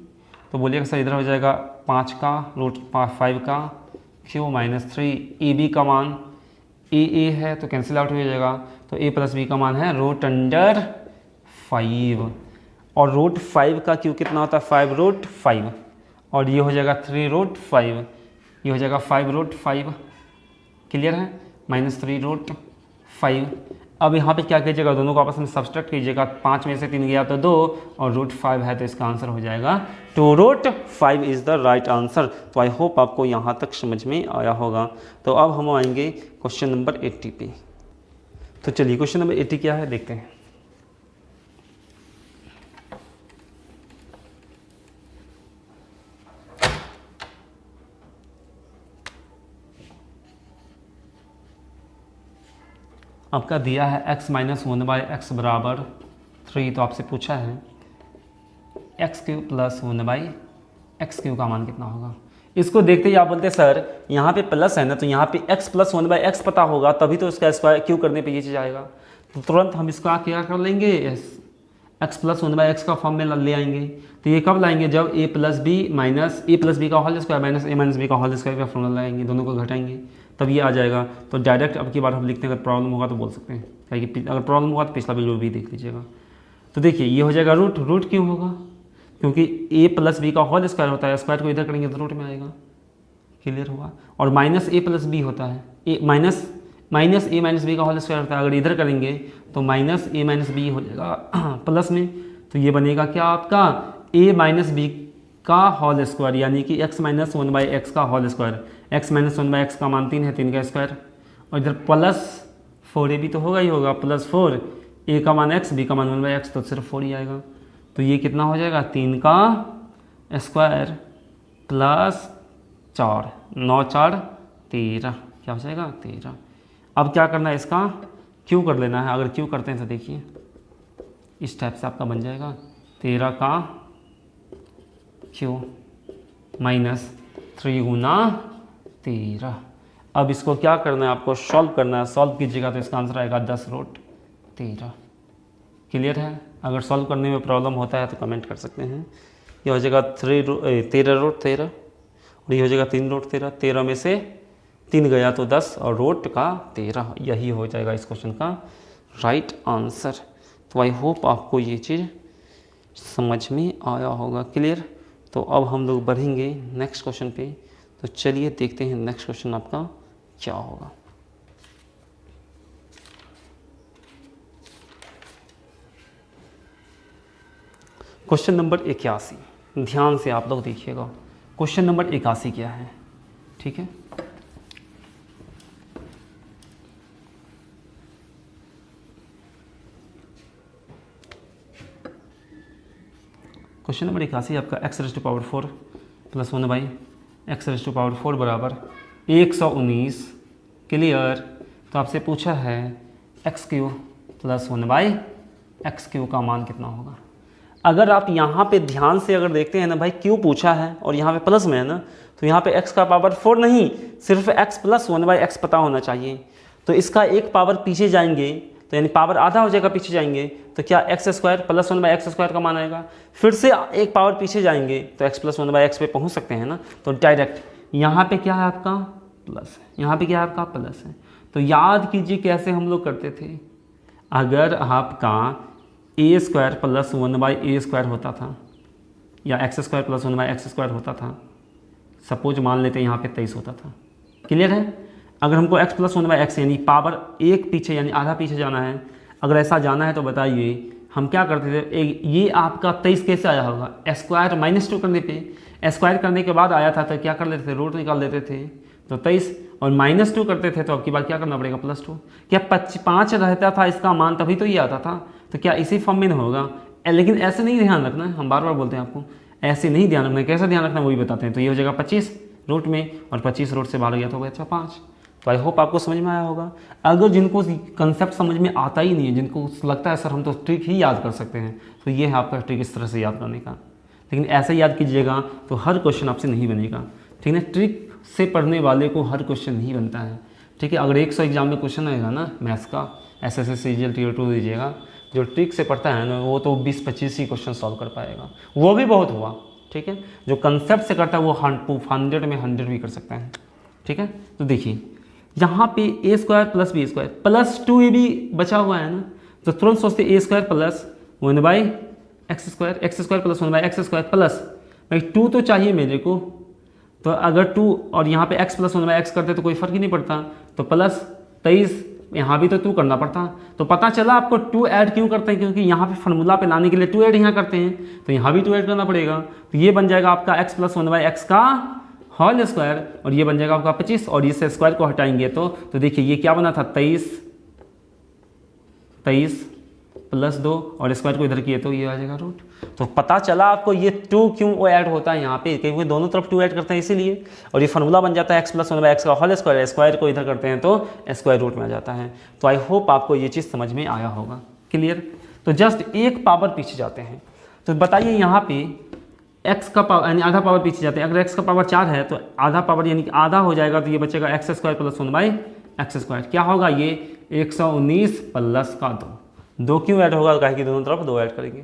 तो बोलिएगा सर इधर हो जाएगा 5 का √5 का क्यों -3 ab का मान a है तो कैंसिल आउट हो जाएगा, तो a + b का मान है √5, और √5 का क्यों कितना होता है 5√5, और ये हो जाएगा 3√5, ये हो जाएगा 5√5। क्लियर है, -3√5। अब यहाँ पे क्या कीजिएगा, दोनों को आपस में सब्सट्रैक्ट कीजिएगा, 5 में से 3 गया तो 2 और √5 है तो इसका आंसर हो जाएगा 2√5 इज़ द राइट आंसर। तो आई होप आपको यहाँ तक समझ में आया होगा। तो अब हम आएंगे क्वेश्चन नंबर 80 पे। तो चलिए क्वेश्चन नंबर 80 क्या है देखते हैं। आपका दिया है x - 1/x बराबर 3, तो आपसे पूछा है x³ + 1/x³ का मान कितना होगा। इसको देखते ही आप बोलते हैं सर यहाँ पे प्लस है ना, तो यहाँ पे x + 1/x पता होगा तभी तो इसका स्क्वायर क्यों करने पे ये चीज़ आएगा। तो तुरंत हम इसका क्या कर लेंगे, x + 1/x का फॉर्म में ले आएंगे। तो ये कब लाएंगे, जब a + b का होल स्क्वायर - a - b का होल स्क्वायर का फॉर्मूला लाएंगे, दोनों को घटाएंगे तब ये आ जाएगा। तो डायरेक्ट अब की बार हम लिखते हैं, अगर प्रॉब्लम होगा तो बोल सकते हैं, क्योंकि अगर प्रॉब्लम होगा तो पिछला वीडियो भी देख लीजिएगा। तो देखिए ये हो जाएगा रूट क्यों होगा, क्योंकि a + b का होल स्क्वायर होता है, स्क्वायर को इधर करेंगे तो रूट में आएगा। क्लियर हुआ। और -a + b होता है, a - b का होल स्क्वायर होता है, अगर इधर करेंगे तो -a - b हो जाएगा प्लस में, तो ये बनेगा क्या आपका a - b का होल स्क्वायर, यानी कि x - 1/x का होल स्क्वायर। x - 1/x का मान 3 है, 3 का स्क्वायर, और इधर +4ab तो होगा ही होगा, +4 a का मान x, b का मान 1/x, तो सिर्फ 4 ही आएगा। तो ये कितना हो जाएगा 3 का स्क्वायर +4, 9 4 13, क्या हो जाएगा 13। अब क्या करना है, इसका क्यों कर लेना है। अगर क्यों करते हैं तो देखिए इस टाइप से आपका बन जाएगा 13 का क्यों -3 × 13। अब इसको क्या करना है, आपको सॉल्व करना है। सॉल्व कीजिएगा तो इसका आंसर आएगा 10√13। क्लियर है। अगर सॉल्व करने में प्रॉब्लम होता है तो कमेंट कर सकते हैं। ये हो जाएगा 13√13 और ये हो जाएगा 3√13। 13 में से 3 गया तो 10 और रूट का 13, यही हो जाएगा इस क्वेश्चन का राइट आंसर। तो आई होप आपको ये चीज़ समझ में आया होगा। क्लियर। तो अब हम लोग बढ़ेंगे नेक्स्ट क्वेश्चन पे। तो चलिए देखते हैं नेक्स्ट क्वेश्चन आपका क्या होगा। क्वेश्चन नंबर 81, ध्यान से आप लोग देखिएगा। क्वेश्चन नंबर 81 क्या है, ठीक है। क्वेश्चन नंबर 81 आपका x⁴ + 1/x⁴ बराबर 119। क्लियर। तो आपसे पूछा है x³ + 1/x³ का मान कितना होगा। अगर आप यहाँ पे ध्यान से अगर देखते हैं ना भाई, क्यों पूछा है और यहाँ पे प्लस में है ना, तो यहाँ पे x का पावर 4 नहीं, सिर्फ x + 1/x पता होना चाहिए। तो इसका एक पावर पीछे जाएंगे तो यानी पावर आधा हो जाएगा, पीछे जाएंगे तो क्या x² + 1/x² का मान आएगा। फिर से एक पावर पीछे जाएंगे तो x + 1/x पे पहुँच सकते हैं ना। तो डायरेक्ट यहाँ पे क्या है आपका प्लस है, यहाँ पे क्या है आपका प्लस है। तो याद कीजिए कैसे हम लोग करते थे। अगर आपका a² + 1/a² होता था या x square plus 1 by x square होता था, सपोज मान लेते हैं यहाँ पे 23 होता था। क्लियर है? अगर हमको x प्लस 1 बाई एक्स यानी पावर एक पीछे यानी आधा पीछे जाना है, अगर ऐसा जाना है तो बताइए हम क्या करते थे। ये आपका 23 कैसे आया होगा? स्क्वायर -2 करने पे, स्क्वायर करने के बाद आया था तो क्या कर लेते थे, रूट निकाल देते थे, तो 23 और -2 करते थे तो अब की बार क्या करना पड़ेगा, +2। क्या 5 रहता था इसका मान तभी तो ये आता था, तो क्या इसी फॉर्म में होगा? लेकिन ऐसे नहीं ध्यान रखना है, हम बार बार बोलते हैं आपको ऐसे नहीं ध्यान रखना है। कैसे ध्यान रखना है वो भी बताते हैं। तो ये हो जाएगा 25 रूट में, और 25 रूट से बाहर गया तो बचा 5। तो आई होप आपको समझ में आया होगा। अगर जिनको कंसेप्ट समझ में आता ही नहीं है, जिनको लगता है सर हम तो ट्रिक ही याद कर सकते हैं, तो ये है आपका ट्रिक इस तरह से याद करने का। लेकिन ऐसे याद कीजिएगा तो हर क्वेश्चन आपसे नहीं बनेगा, ठीक है। ट्रिक से पढ़ने वाले को हर क्वेश्चन नहीं बनता है, ठीक है। अगर 100 एग्जाम में क्वेश्चन आएगा ना मैथ्स का, SSC CGL Tier 2 दीजिएगा, जो ट्रिक से पढ़ता है ना वो तो 20-25 ही क्वेश्चन सॉल्व कर पाएगा, वो भी बहुत हुआ, ठीक है। जो कंसेप्ट से करता है वो 100 में 100 भी कर सकता है, ठीक है। तो देखिए यहाँ पे a square plus b square plus 2ab बचा हुआ है ना, तो तुरंत सोचते a square plus 1 by x square plus 1 by x square plus भाई 2 तो चाहिए मेरे को, तो अगर 2 और यहाँ पे x प्लस 1 बाई एक्स करते तो कोई फर्क ही नहीं पड़ता, तो प्लस 23 यहाँ भी तो 2 करना पड़ता। तो पता चला आपको 2 ऐड क्यों करते हैं, क्योंकि यहाँ पे फार्मूला पे लाने के लिए 2 ऐड यहाँ करते हैं, तो यहाँ भी 2 ऐड करना पड़ेगा। तो ये बन जाएगा आपका x प्लस 1 बाई एक्स का होल स्क्वायर, और ये बन जाएगा आपका 25, और इससे स्क्वायर को हटाएंगे तो देखिए ये क्या बना था 23 प्लस 2 और स्क्वायर को इधर किए तो ये आ जाएगा रूट। तो पता चला आपको ये 2 क्यों ऐड होता है यहाँ पे, क्योंकि दोनों तरफ 2 ऐड करते हैं इसीलिए, और ये फार्मूला बन जाता है x प्लस 1 बाई एक्स का होल स्क्वायर, स्क्वायर को इधर करते हैं तो स्क्वायर रूट में आ जाता है। तो आई होप आपको ये चीज़ समझ में आया होगा। क्लियर? तो जस्ट एक पावर पीछे जाते हैं, तो बताइए यहाँ पे x का पावर यानी आधा पावर पीछे जाते हैं। अगर x का पावर 4 है तो आधा पावर यानी कि आधा हो जाएगा, तो ये बचेगा x square plus 1 by x square. क्या होगा ये 119 प्लस का 2 क्यों ऐड होगा, कहे कि दोनों तरफ 2 ऐड करेंगे,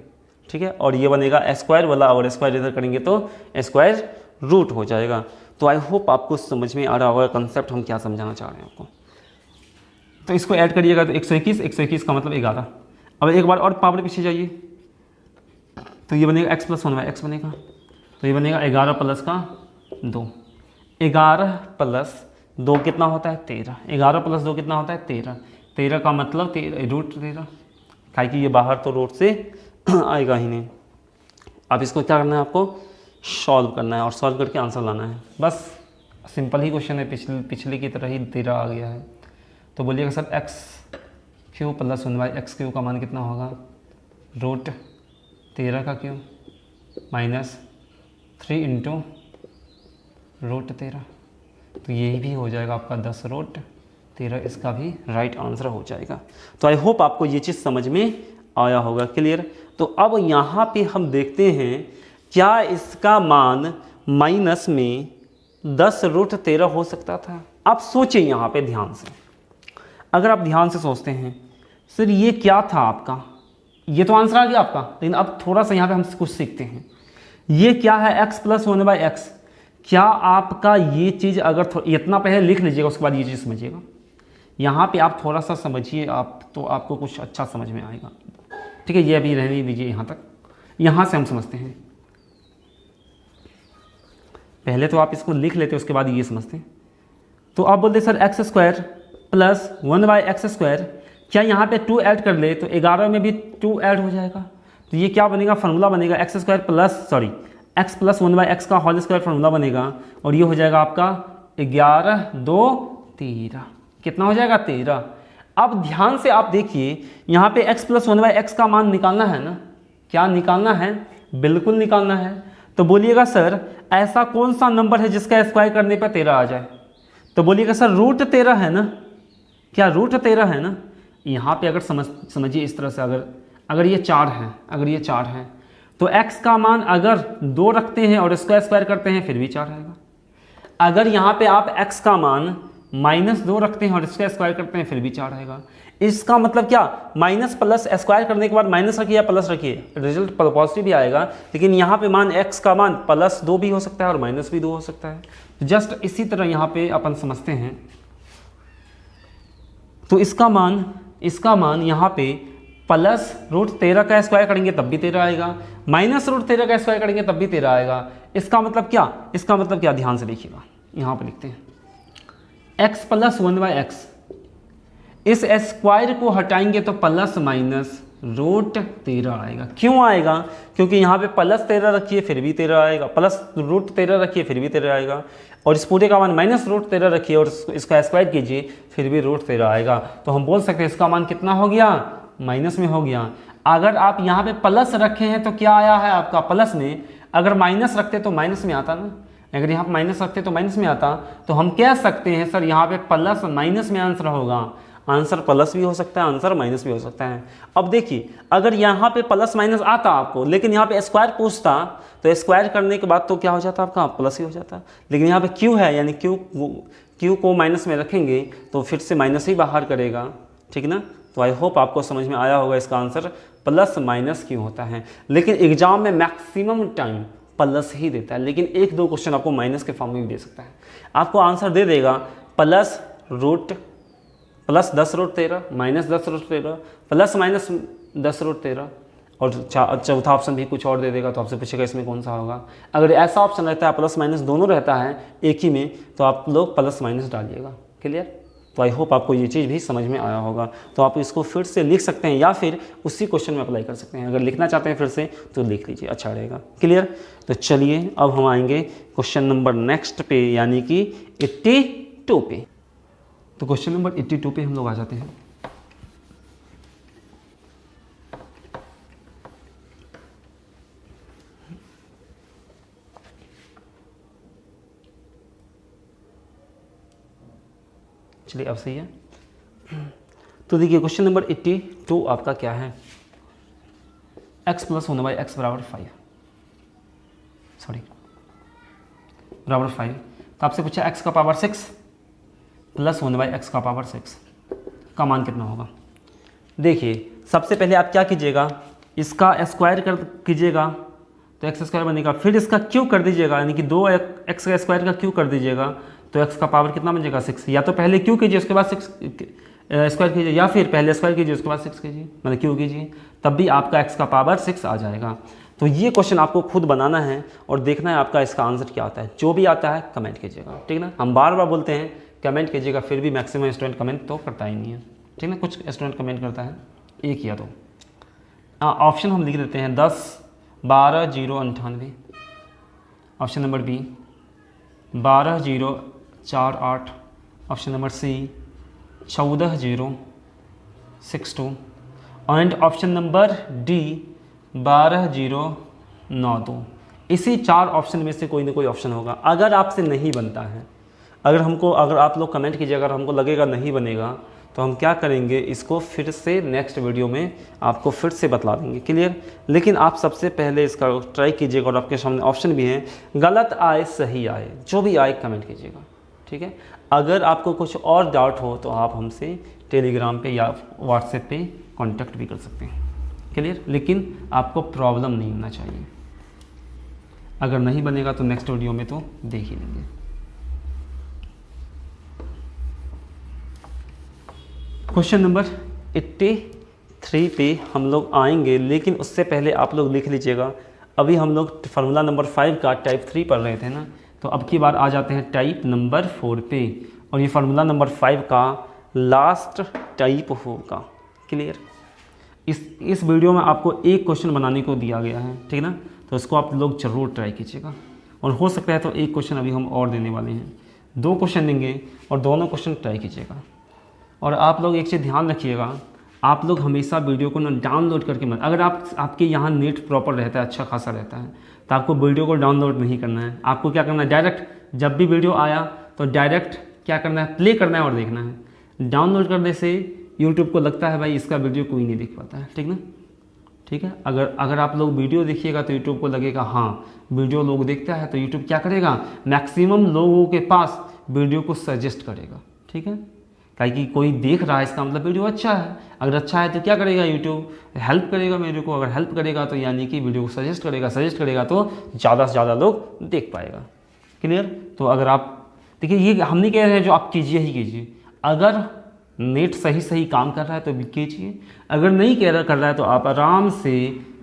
ठीक है। और ये बनेगा स्क्वायर वाला, और स्क्वायर इधर करेंगे तो स्क्वायर रूट हो जाएगा। तो आई होप आपको समझ में आ रहा होगा कंसेप्ट हम क्या समझाना चाह रहे हैं आपको। तो इसको ऐड करिएगा तो 121 का मतलब 11। अब एक बार और पावर पीछे जाइए तो ये बनेगा x प्लस 1 बाई एक्स बनेगा, तो ये बनेगा 11 प्लस का 2। 11 प्लस 2 कितना होता है 13। 11 प्लस 2 कितना होता है 13। 13 का मतलब रूट 13, काहे कि ये बाहर तो रूट से आएगा ही नहीं। अब इसको क्या करना है, आपको सॉल्व करना है और सॉल्व करके आंसर लाना है, बस सिंपल ही क्वेश्चन है, पिछले की तरह ही 13 आ गया है। तो बोलिएगा sir x³ plus 1 by x³ का मान कितना होगा, रूट 13 का क्यूब माइनस 3 इंटू रूट 13, तो यही भी हो जाएगा आपका 10 रूट 13, इसका भी राइट आंसर हो जाएगा। तो आई होप आपको ये चीज़ समझ में आया होगा। क्लियर? तो अब यहाँ पे हम देखते हैं क्या इसका मान माइनस में 10 रूट 13 हो सकता था। आप सोचिए यहाँ पे ध्यान से, अगर आप ध्यान से सोचते हैं सर ये क्या था आपका, ये तो आंसर आ गया आपका, लेकिन अब थोड़ा सा यहाँ पे हम कुछ सीखते हैं। ये क्या है x प्लस 1 बाई एक्स, क्या आपका ये चीज़ अगर इतना पहले लिख लीजिएगा उसके बाद ये चीज़ समझिएगा। यहाँ पे आप थोड़ा सा समझिए आप, तो आपको कुछ अच्छा समझ में आएगा, ठीक है। ये अभी रहने दीजिए यहाँ तक, यहाँ से हम समझते हैं। पहले तो आप इसको लिख लेते उसके बाद ये समझते हैं। तो आप बोलते sir x square plus 1 by x square, क्या यहाँ पे 2 ऐड कर ले तो 11 में भी 2 ऐड हो जाएगा, तो ये क्या बनेगा, फार्मूला बनेगा x प्लस 1 बाई एक्स का होल स्क्वायर फार्मूला बनेगा, और ये हो जाएगा आपका 11 2 13, कितना हो जाएगा 13। अब ध्यान से आप देखिए यहाँ पे x प्लस 1 बाई एक्स का मान निकालना है ना, क्या निकालना है, बिल्कुल निकालना है। तो बोलिएगा सर ऐसा कौन सा नंबर है जिसका स्क्वायर करने पर 13 आ जाए, तो बोलिएगा सर रूट 13 है ना, क्या रूट 13 है ना। यहाँ पे अगर समझिए इस तरह से, अगर ये 4 है, तो x का मान अगर 2 रखते हैं और इसका स्क्वायर करते हैं फिर भी 4 आएगा। अगर यहाँ पे आप x का मान -2 रखते हैं और इसका स्क्वायर करते हैं फिर भी 4 आएगा। इसका मतलब क्या, माइनस प्लस स्क्वायर करने के बाद माइनस रखिए या प्लस रखिए, रिजल्ट पॉजिटिव भी आएगा। लेकिन यहाँ पे मान x का मान +2 भी हो सकता है और -2 भी हो सकता है। जस्ट इसी तरह यहाँ पे अपन समझते हैं। तो इसका मान यहाँ पे प्लस रूट 13 का स्क्वायर करेंगे तब भी 13 आएगा, माइनस रूट 13 का स्क्वायर करेंगे तब भी 13 आएगा। इसका मतलब क्या, इसका मतलब क्या, ध्यान से देखिएगा, यहाँ पे लिखते हैं x प्लस 1/x, इस स्क्वायर को हटाएंगे तो प्लस माइनस रूट 13 आएगा। क्यों आएगा, क्योंकि यहाँ पे प्लस 13 रखिए फिर भी 13 आएगा, प्लस रूट 13 रखिए फिर भी 13 आएगा, और इस पूरे का मान माइनस रूट 13 रखिए और इसका स्क्वायर कीजिए फिर भी रूट 13 आएगा। तो हम बोल सकते हैं इसका मान कितना हो गया, माइनस में हो गया। अगर आप यहाँ पे प्लस रखे हैं तो क्या आया है आपका प्लस में, अगर माइनस रखते तो माइनस में आता ना, अगर यहाँ पे माइनस रखते तो माइनस में आता। तो हम कह सकते हैं सर यहाँ पे प्लस माइनस में आंसर होगा, आंसर प्लस भी हो सकता है, आंसर माइनस भी हो सकता है। अब देखिए अगर यहाँ पे प्लस माइनस आता आपको, लेकिन यहाँ पे स्क्वायर पूछता तो स्क्वायर करने के बाद तो क्या हो जाता आपका, प्लस ही हो जाता। लेकिन यहाँ पे क्यू है, यानी क्यू को माइनस में रखेंगे तो फिर से माइनस ही बाहर करेगा, ठीक ना। तो आई होप आपको समझ में आया होगा, इसका आंसर प्लस माइनस क्यों होता है। लेकिन एग्जाम में मैक्सिमम टाइम प्लस ही देता है, लेकिन एक दो क्वेश्चन आपको माइनस के फॉर्म में भी दे सकता है। आपको आंसर दे देगा plus 10 root 13 minus 10 root 13 plus minus 10 root 13, और चौथा ऑप्शन भी कुछ और दे देगा। तो आपसे पूछेगा इसमें कौन सा होगा। अगर ऐसा ऑप्शन रहता है प्लस माइनस दोनों रहता है एक ही में, तो आप लोग प्लस माइनस डालिएगा। क्लियर। तो आई होप आपको ये चीज़ भी समझ में आया होगा। तो आप इसको फिर से लिख सकते हैं या फिर उसी क्वेश्चन में अप्लाई कर सकते हैं। अगर लिखना चाहते हैं फिर से तो लिख लीजिए, अच्छा रहेगा। क्लियर। तो चलिए अब हम आएंगे क्वेश्चन नंबर नेक्स्ट पे, यानी कि 82 पे। तो क्वेश्चन नंबर 82 पे हम लोग आ जाते हैं। चलिए अब सही है। तो देखिए क्वेश्चन नंबर 82 आपका क्या है, x प्लस 1/x बराबर 5, बराबर 5। तो आपसे पूछा x का पावर 6 प्लस 1/x का पावर 6 का मान कितना होगा। देखिए सबसे पहले आप क्या कीजिएगा, इसका स्क्वायर कर कीजिएगा तो एक्स स्क्वायर बनेगा, फिर इसका क्यूब कर दीजिएगा, यानी कि 2x का स्क्वायर का क्यूब कर दीजिएगा तो x का पावर कितना बन जाएगा 6। या तो पहले क्यूब कीजिए उसके बाद 6 स्क्वायर कीजिए, या फिर पहले स्क्वायर कीजिए उसके बाद 6 कीजिए, मतलब क्यूब कीजिए, तब भी आपका x का पावर 6 आ जाएगा। तो ये क्वेश्चन आपको खुद बनाना है और देखना है आपका इसका आंसर क्या आता है। जो भी आता है कमेंट कीजिएगा, ठीक ना। हम बार बार बोलते हैं कमेंट कीजिएगा, फिर भी मैक्सिमम स्टूडेंट कमेंट तो करता ही नहीं है, ठीक ना। कुछ स्टूडेंट कमेंट करता है, एक या दो। ऑप्शन हम लिख देते हैं 10 12 0 98, option number b 12 0 4 8, option number c 14 0 6 2, and option number d 12 0 9 2। इसी 4 ऑप्शन में से कोई ना कोई ऑप्शन होगा। अगर आपसे नहीं बनता है, अगर आप लोग कमेंट कीजिए, अगर हमको लगेगा नहीं बनेगा तो हम क्या करेंगे, इसको फिर से नेक्स्ट वीडियो में आपको फिर से बतला देंगे। क्लियर। लेकिन आप सबसे पहले इसका ट्राई कीजिएगा, और आपके सामने ऑप्शन भी हैं, गलत आए सही आए जो भी आए कमेंट कीजिएगा, ठीक है। अगर आपको कुछ और डाउट हो तो आप हमसे टेलीग्राम पे या व्हाट्सएप पे कांटेक्ट भी कर सकते हैं। क्लियर। लेकिन आपको प्रॉब्लम नहीं होना चाहिए। अगर नहीं बनेगा तो नेक्स्ट वीडियो में तो देख ही लेंगे। क्वेश्चन नंबर 83 पे हम लोग आएंगे, लेकिन उससे पहले आप लोग लिख लीजिएगा। अभी हम लोग फार्मूला नंबर 5 का टाइप 3 पढ़ रहे थे ना, तो अब की बार आ जाते हैं टाइप नंबर 4 पे, और ये फार्मूला नंबर 5 का लास्ट टाइप होगा। क्लियर। इस वीडियो में आपको एक क्वेश्चन बनाने को दिया गया है, ठीक ना, तो इसको आप लोग ज़रूर ट्राई कीजिएगा। और हो सकता है तो एक क्वेश्चन अभी हम और देने वाले हैं, 2 क्वेश्चन देंगे और दोनों क्वेश्चन ट्राई कीजिएगा। और आप लोग एक चीज़ ध्यान रखिएगा, आप लोग हमेशा वीडियो को ना डाउनलोड करके मत, अगर आपके यहाँ नेट प्रॉपर रहता है, अच्छा खासा रहता है, तो आपको वीडियो को डाउनलोड नहीं करना है। आपको क्या करना है, डायरेक्ट जब भी वीडियो आया तो डायरेक्ट क्या करना है, प्ले करना है और देखना है। डाउनलोड करने से यूट्यूब को लगता है भाई इसका वीडियो कोई नहीं देख पाता है, ठीक ना। ठीक है। अगर आप लोग वीडियो देखिएगा तो यूट्यूब को लगेगा हाँ वीडियो लोग देखता है, तो यूट्यूब क्या करेगा, मैक्सिमम लोगों के पास वीडियो को सजेस्ट करेगा, ठीक है। कि कोई देख रहा है इसका मतलब वीडियो अच्छा है। अगर अच्छा है तो क्या करेगा, यूट्यूब हेल्प करेगा मेरे को। अगर हेल्प करेगा तो यानी कि वीडियो को सजेस्ट करेगा तो ज़्यादा से ज़्यादा लोग देख पाएगा। क्लियर। तो अगर आप देखिए, ये हम नहीं कह रहे हैं जो आप कीजिए ही कीजिए, अगर नेट सही काम कर रहा है तो भी कीजिए, अगर नहीं कर रहा है तो आप आराम से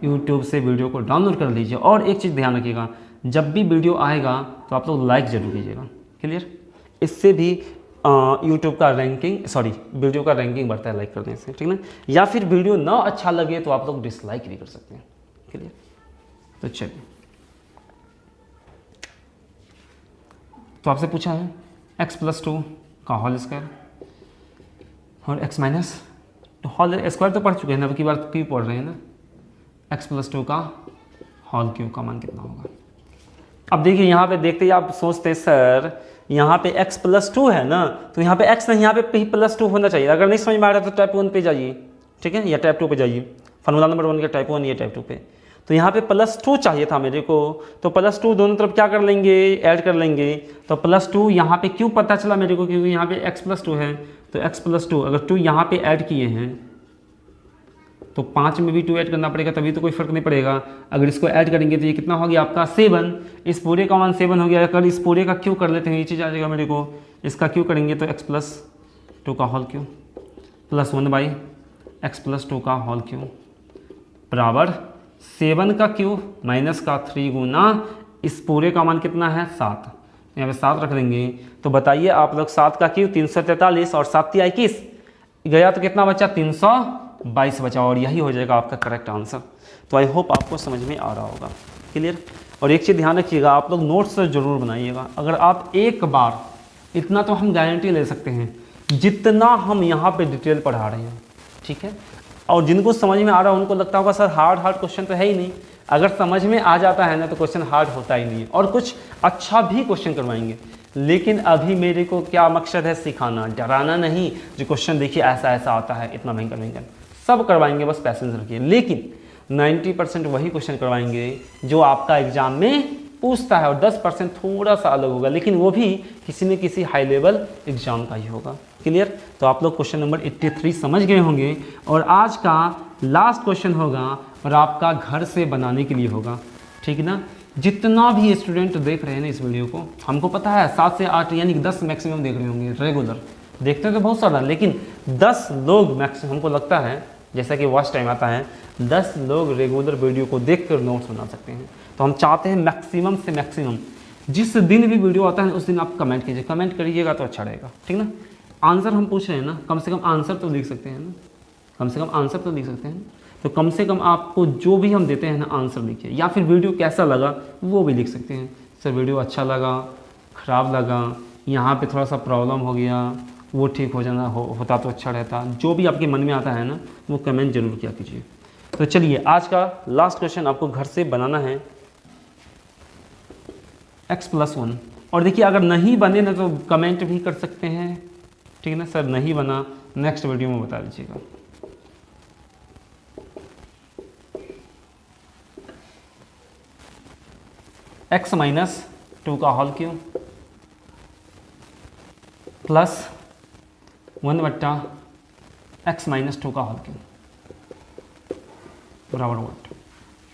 यूट्यूब से वीडियो को डाउनलोड कर लीजिए। और एक चीज़ ध्यान रखिएगा, जब भी वीडियो आएगा तो आप लोग लाइक ज़रूर कीजिएगा। क्लियर? इससे भी यूट्यूब का वीडियो का रैंकिंग बढ़ता है लाइक करने से, ठीक ना। या फिर वीडियो ना अच्छा लगे तो आप लोग डिसलाइक भी कर सकते हैं। क्लियर? तो चलिए, तो आपसे पूछा है x+2 का होल स्क्वायर और x माइनस होल स्क्वायर तो पढ़ चुके हैं ना, अब की बार क्यों पढ़ रहे हैं ना। x+2 का होल क्यूब का मान कितना होगा। अब देखिए यहाँ पे देखते ही आप सोचते सर यहाँ पे x+2 है ना, तो यहाँ पे x नहीं, यहाँ पे +2 होना चाहिए। अगर नहीं समझ में आ रहा तो टाइप 1 पे जाइए, ठीक है, या टाइप 2 पे जाइए। फार्मूला नंबर 1 का टाइप 1 या टाइप 2 पे। तो यहाँ पे +2 चाहिए था मेरे को, तो +2 दोनों तरफ क्या कर लेंगे, ऐड कर लेंगे। तो +2 यहाँ पे क्यों पता चला मेरे को, क्योंकि यहाँ पे x+2 है। तो x+2 अगर 2 यहाँ पे ऐड किए हैं तो 5 में भी 2 ऐड करना पड़ेगा, तभी तो कोई फर्क नहीं पड़ेगा। अगर इसको ऐड करेंगे तो ये कितना हो गया आपका 7, इस पूरे का मान 7 हो गया। अगर इस पूरे का क्यों कर लेते हैं, ये चीज़ आ जाएगा मेरे को, इसका क्यों करेंगे तो x+2 का होल क्यूब +1/x+2 का होल क्यूब बराबर 7 का क्यूब माइनस का 3 गुना इस पूरे का मान कितना है 7, यहाँ पे 7 रख देंगे। तो बताइए आप लोग 7 का क्यूब 343 और 7 × 21 गया तो कितना बचा 322 बचा, और यही हो जाएगा आपका करेक्ट आंसर। तो आई होप आपको समझ में आ रहा होगा। क्लियर? और एक चीज़ ध्यान रखिएगा, आप लोग नोट्स ज़रूर बनाइएगा। अगर आप एक बार, इतना तो हम गारंटी ले सकते हैं, जितना हम यहाँ पे डिटेल पढ़ा रहे हैं, ठीक है। और जिनको समझ में आ रहा है उनको लगता होगा सर हार्ड क्वेश्चन तो है ही नहीं। अगर समझ में आ जाता है ना तो क्वेश्चन हार्ड होता ही नहीं है, और कुछ अच्छा भी क्वेश्चन करवाएंगे। लेकिन अभी मेरे को क्या मकसद है, सिखाना, डराना नहीं। जो क्वेश्चन देखिए ऐसा आता है, इतना भयंकर सब करवाएंगे, बस पैसेंस रखिए। लेकिन 90% वही क्वेश्चन करवाएंगे जो आपका एग्जाम में पूछता है, और 10% थोड़ा सा अलग होगा, लेकिन वो भी किसी न किसी हाई लेवल एग्जाम का ही होगा। क्लियर? तो आप लोग क्वेश्चन नंबर 83 समझ गए होंगे, और आज का लास्ट क्वेश्चन होगा और आपका घर से बनाने के लिए होगा, ठीक ना। जितना भी स्टूडेंट देख रहे हैं ना इस वीडियो को, हमको पता है 7 से 8 यानी कि 10 मैक्सिमम देख रहे होंगे रेगुलर, देखते तो बहुत सारा, लेकिन 10 लोग मैक्सिमम, हमको लगता है जैसा कि वॉच टाइम आता है 10 लोग रेगुलर वीडियो को देखकर नोट्स बना सकते हैं। तो हम चाहते हैं मैक्सिमम से मैक्सिमम, जिस दिन भी वीडियो आता है उस दिन आप कमेंट कीजिए, कमेंट करिएगा तो अच्छा रहेगा, ठीक ना। आंसर हम पूछ रहे हैं ना, कम से कम आंसर तो लिख सकते हैं ना, कम से कम आंसर तो लिख सकते हैं। तो कम से कम आपको जो भी हम देते हैं ना आंसर लिखिए, या फिर वीडियो कैसा लगा वो भी लिख सकते हैं। सर वीडियो अच्छा लगा, ख़राब लगा, यहाँ पे थोड़ा सा प्रॉब्लम हो गया, वो ठीक हो जाना होता तो अच्छा रहता। जो भी आपके मन में आता है ना वो कमेंट जरूर किया कीजिए। तो चलिए आज का लास्ट क्वेश्चन आपको घर से बनाना है x+1। और देखिए अगर नहीं बने ना तो कमेंट भी कर सकते हैं, ठीक है ना। सर नहीं बना, नेक्स्ट वीडियो में बता दीजिएगा। x-2 का होल क्यूब प्लस 1/x-2 का होल क्यूब बराबर 1।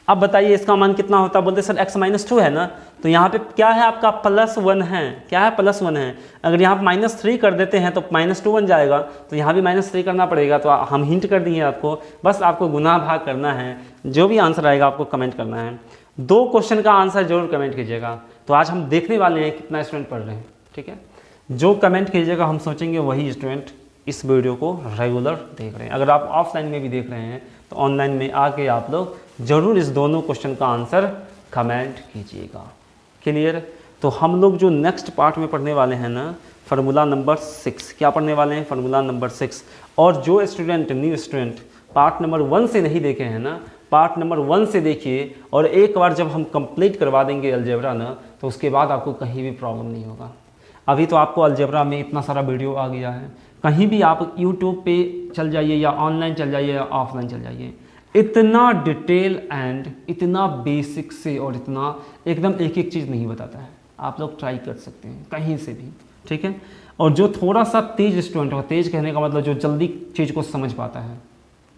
अब बताइए इसका मान कितना होता है। बोलते सर x-2 है ना, तो यहाँ पे क्या है आपका +1 है, क्या है +1 है। अगर यहाँ पे -3 कर देते हैं तो -2 बन जाएगा, तो यहाँ भी -3 करना पड़ेगा। तो हम हिंट कर दिए आपको, बस आपको गुना भाग करना है। जो भी आंसर आएगा आपको कमेंट करना है। 2 क्वेश्चन का आंसर जरूर कमेंट कीजिएगा। तो आज हम देखने वाले हैं कितना स्टूडेंट पढ़ रहे हैं, ठीक है। जो कमेंट कीजिएगा हम सोचेंगे वही स्टूडेंट इस वीडियो को रेगुलर देख रहे हैं। अगर आप ऑफलाइन में भी देख रहे हैं तो ऑनलाइन में आके आप लोग ज़रूर इस दोनों क्वेश्चन का आंसर कमेंट कीजिएगा। क्लियर? तो हम लोग जो नेक्स्ट पार्ट में पढ़ने वाले हैं ना, फार्मूला नंबर 6। क्या पढ़ने वाले हैं? Formula number 6। और जो student new student part number 1 से नहीं देखे हैं ना, पार्ट नंबर 1 से देखिए, और एक बार जब हम कंप्लीट करवा देंगे अलजेब्रा ना, तो उसके बाद आपको कहीं भी प्रॉब्लम नहीं होगा। अभी तो आपको अलजेब्रा में इतना सारा वीडियो आ गया है, कहीं भी आप यूट्यूब पे चल जाइए या ऑनलाइन चल जाइए या ऑफलाइन चल जाइए, इतना डिटेल एंड इतना बेसिक से और इतना एकदम एक एक चीज़ नहीं बताता है। आप लोग ट्राई कर सकते हैं कहीं से भी, ठीक है। और जो थोड़ा सा तेज स्टूडेंट हो, तेज कहने का मतलब जो जल्दी चीज़ को समझ पाता है,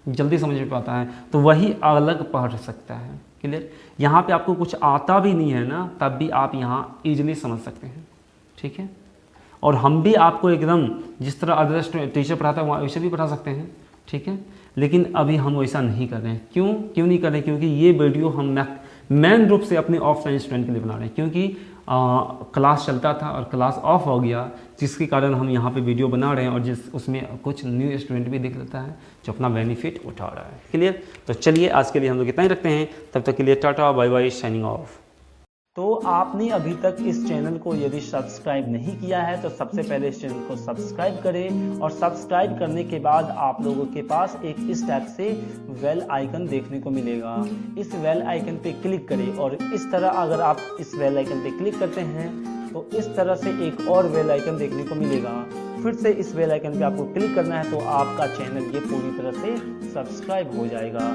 जल्दी समझ में पाता है, तो वही अलग पढ़ सकता है। क्लियर? यहाँ पे आपको कुछ आता भी नहीं है ना, तब भी आप यहाँ ईजिली समझ सकते हैं, ठीक है। और हम भी आपको एकदम जिस तरह अदर टीचर पढ़ाता है वैसे भी पढ़ा सकते हैं, ठीक है। लेकिन अभी हम वैसा नहीं कर रहे हैं। क्यों नहीं कर रहे हैं? क्योंकि ये वीडियो हम मेन रूप से अपने ऑफलाइन स्टूडेंट के लिए बना रहे हैं, क्योंकि क्लास चलता था और क्लास ऑफ हो गया, जिसके कारण हम यहाँ पे वीडियो बना रहे हैं और उसमें कुछ न्यू स्टूडेंट भी देख लेता है जो अपना बेनिफिट उठा रहा है। क्लियर? तो चलिए आज के लिए हम लोग इतना ही रखते हैं, तब तक के लिए tata bye bye, signing off. तो आपने अभी तक इस चैनल को यदि सब्सक्राइब नहीं किया है तो सबसे पहले इस चैनल को सब्सक्राइब करें, और सब्सक्राइब करने के बाद आप लोगों के पास एक इस टाइप से बेल आइकन देखने को मिलेगा। इस बेल आइकन पे क्लिक करें, और इस तरह अगर आप इस बेल आइकन पे क्लिक करते हैं तो इस तरह से एक और बेल आइकन देखने को मिलेगा। फिर से इस बेल आइकन पे आपको क्लिक करना है तो आपका चैनल ये पूरी तरह से सब्सक्राइब हो जाएगा।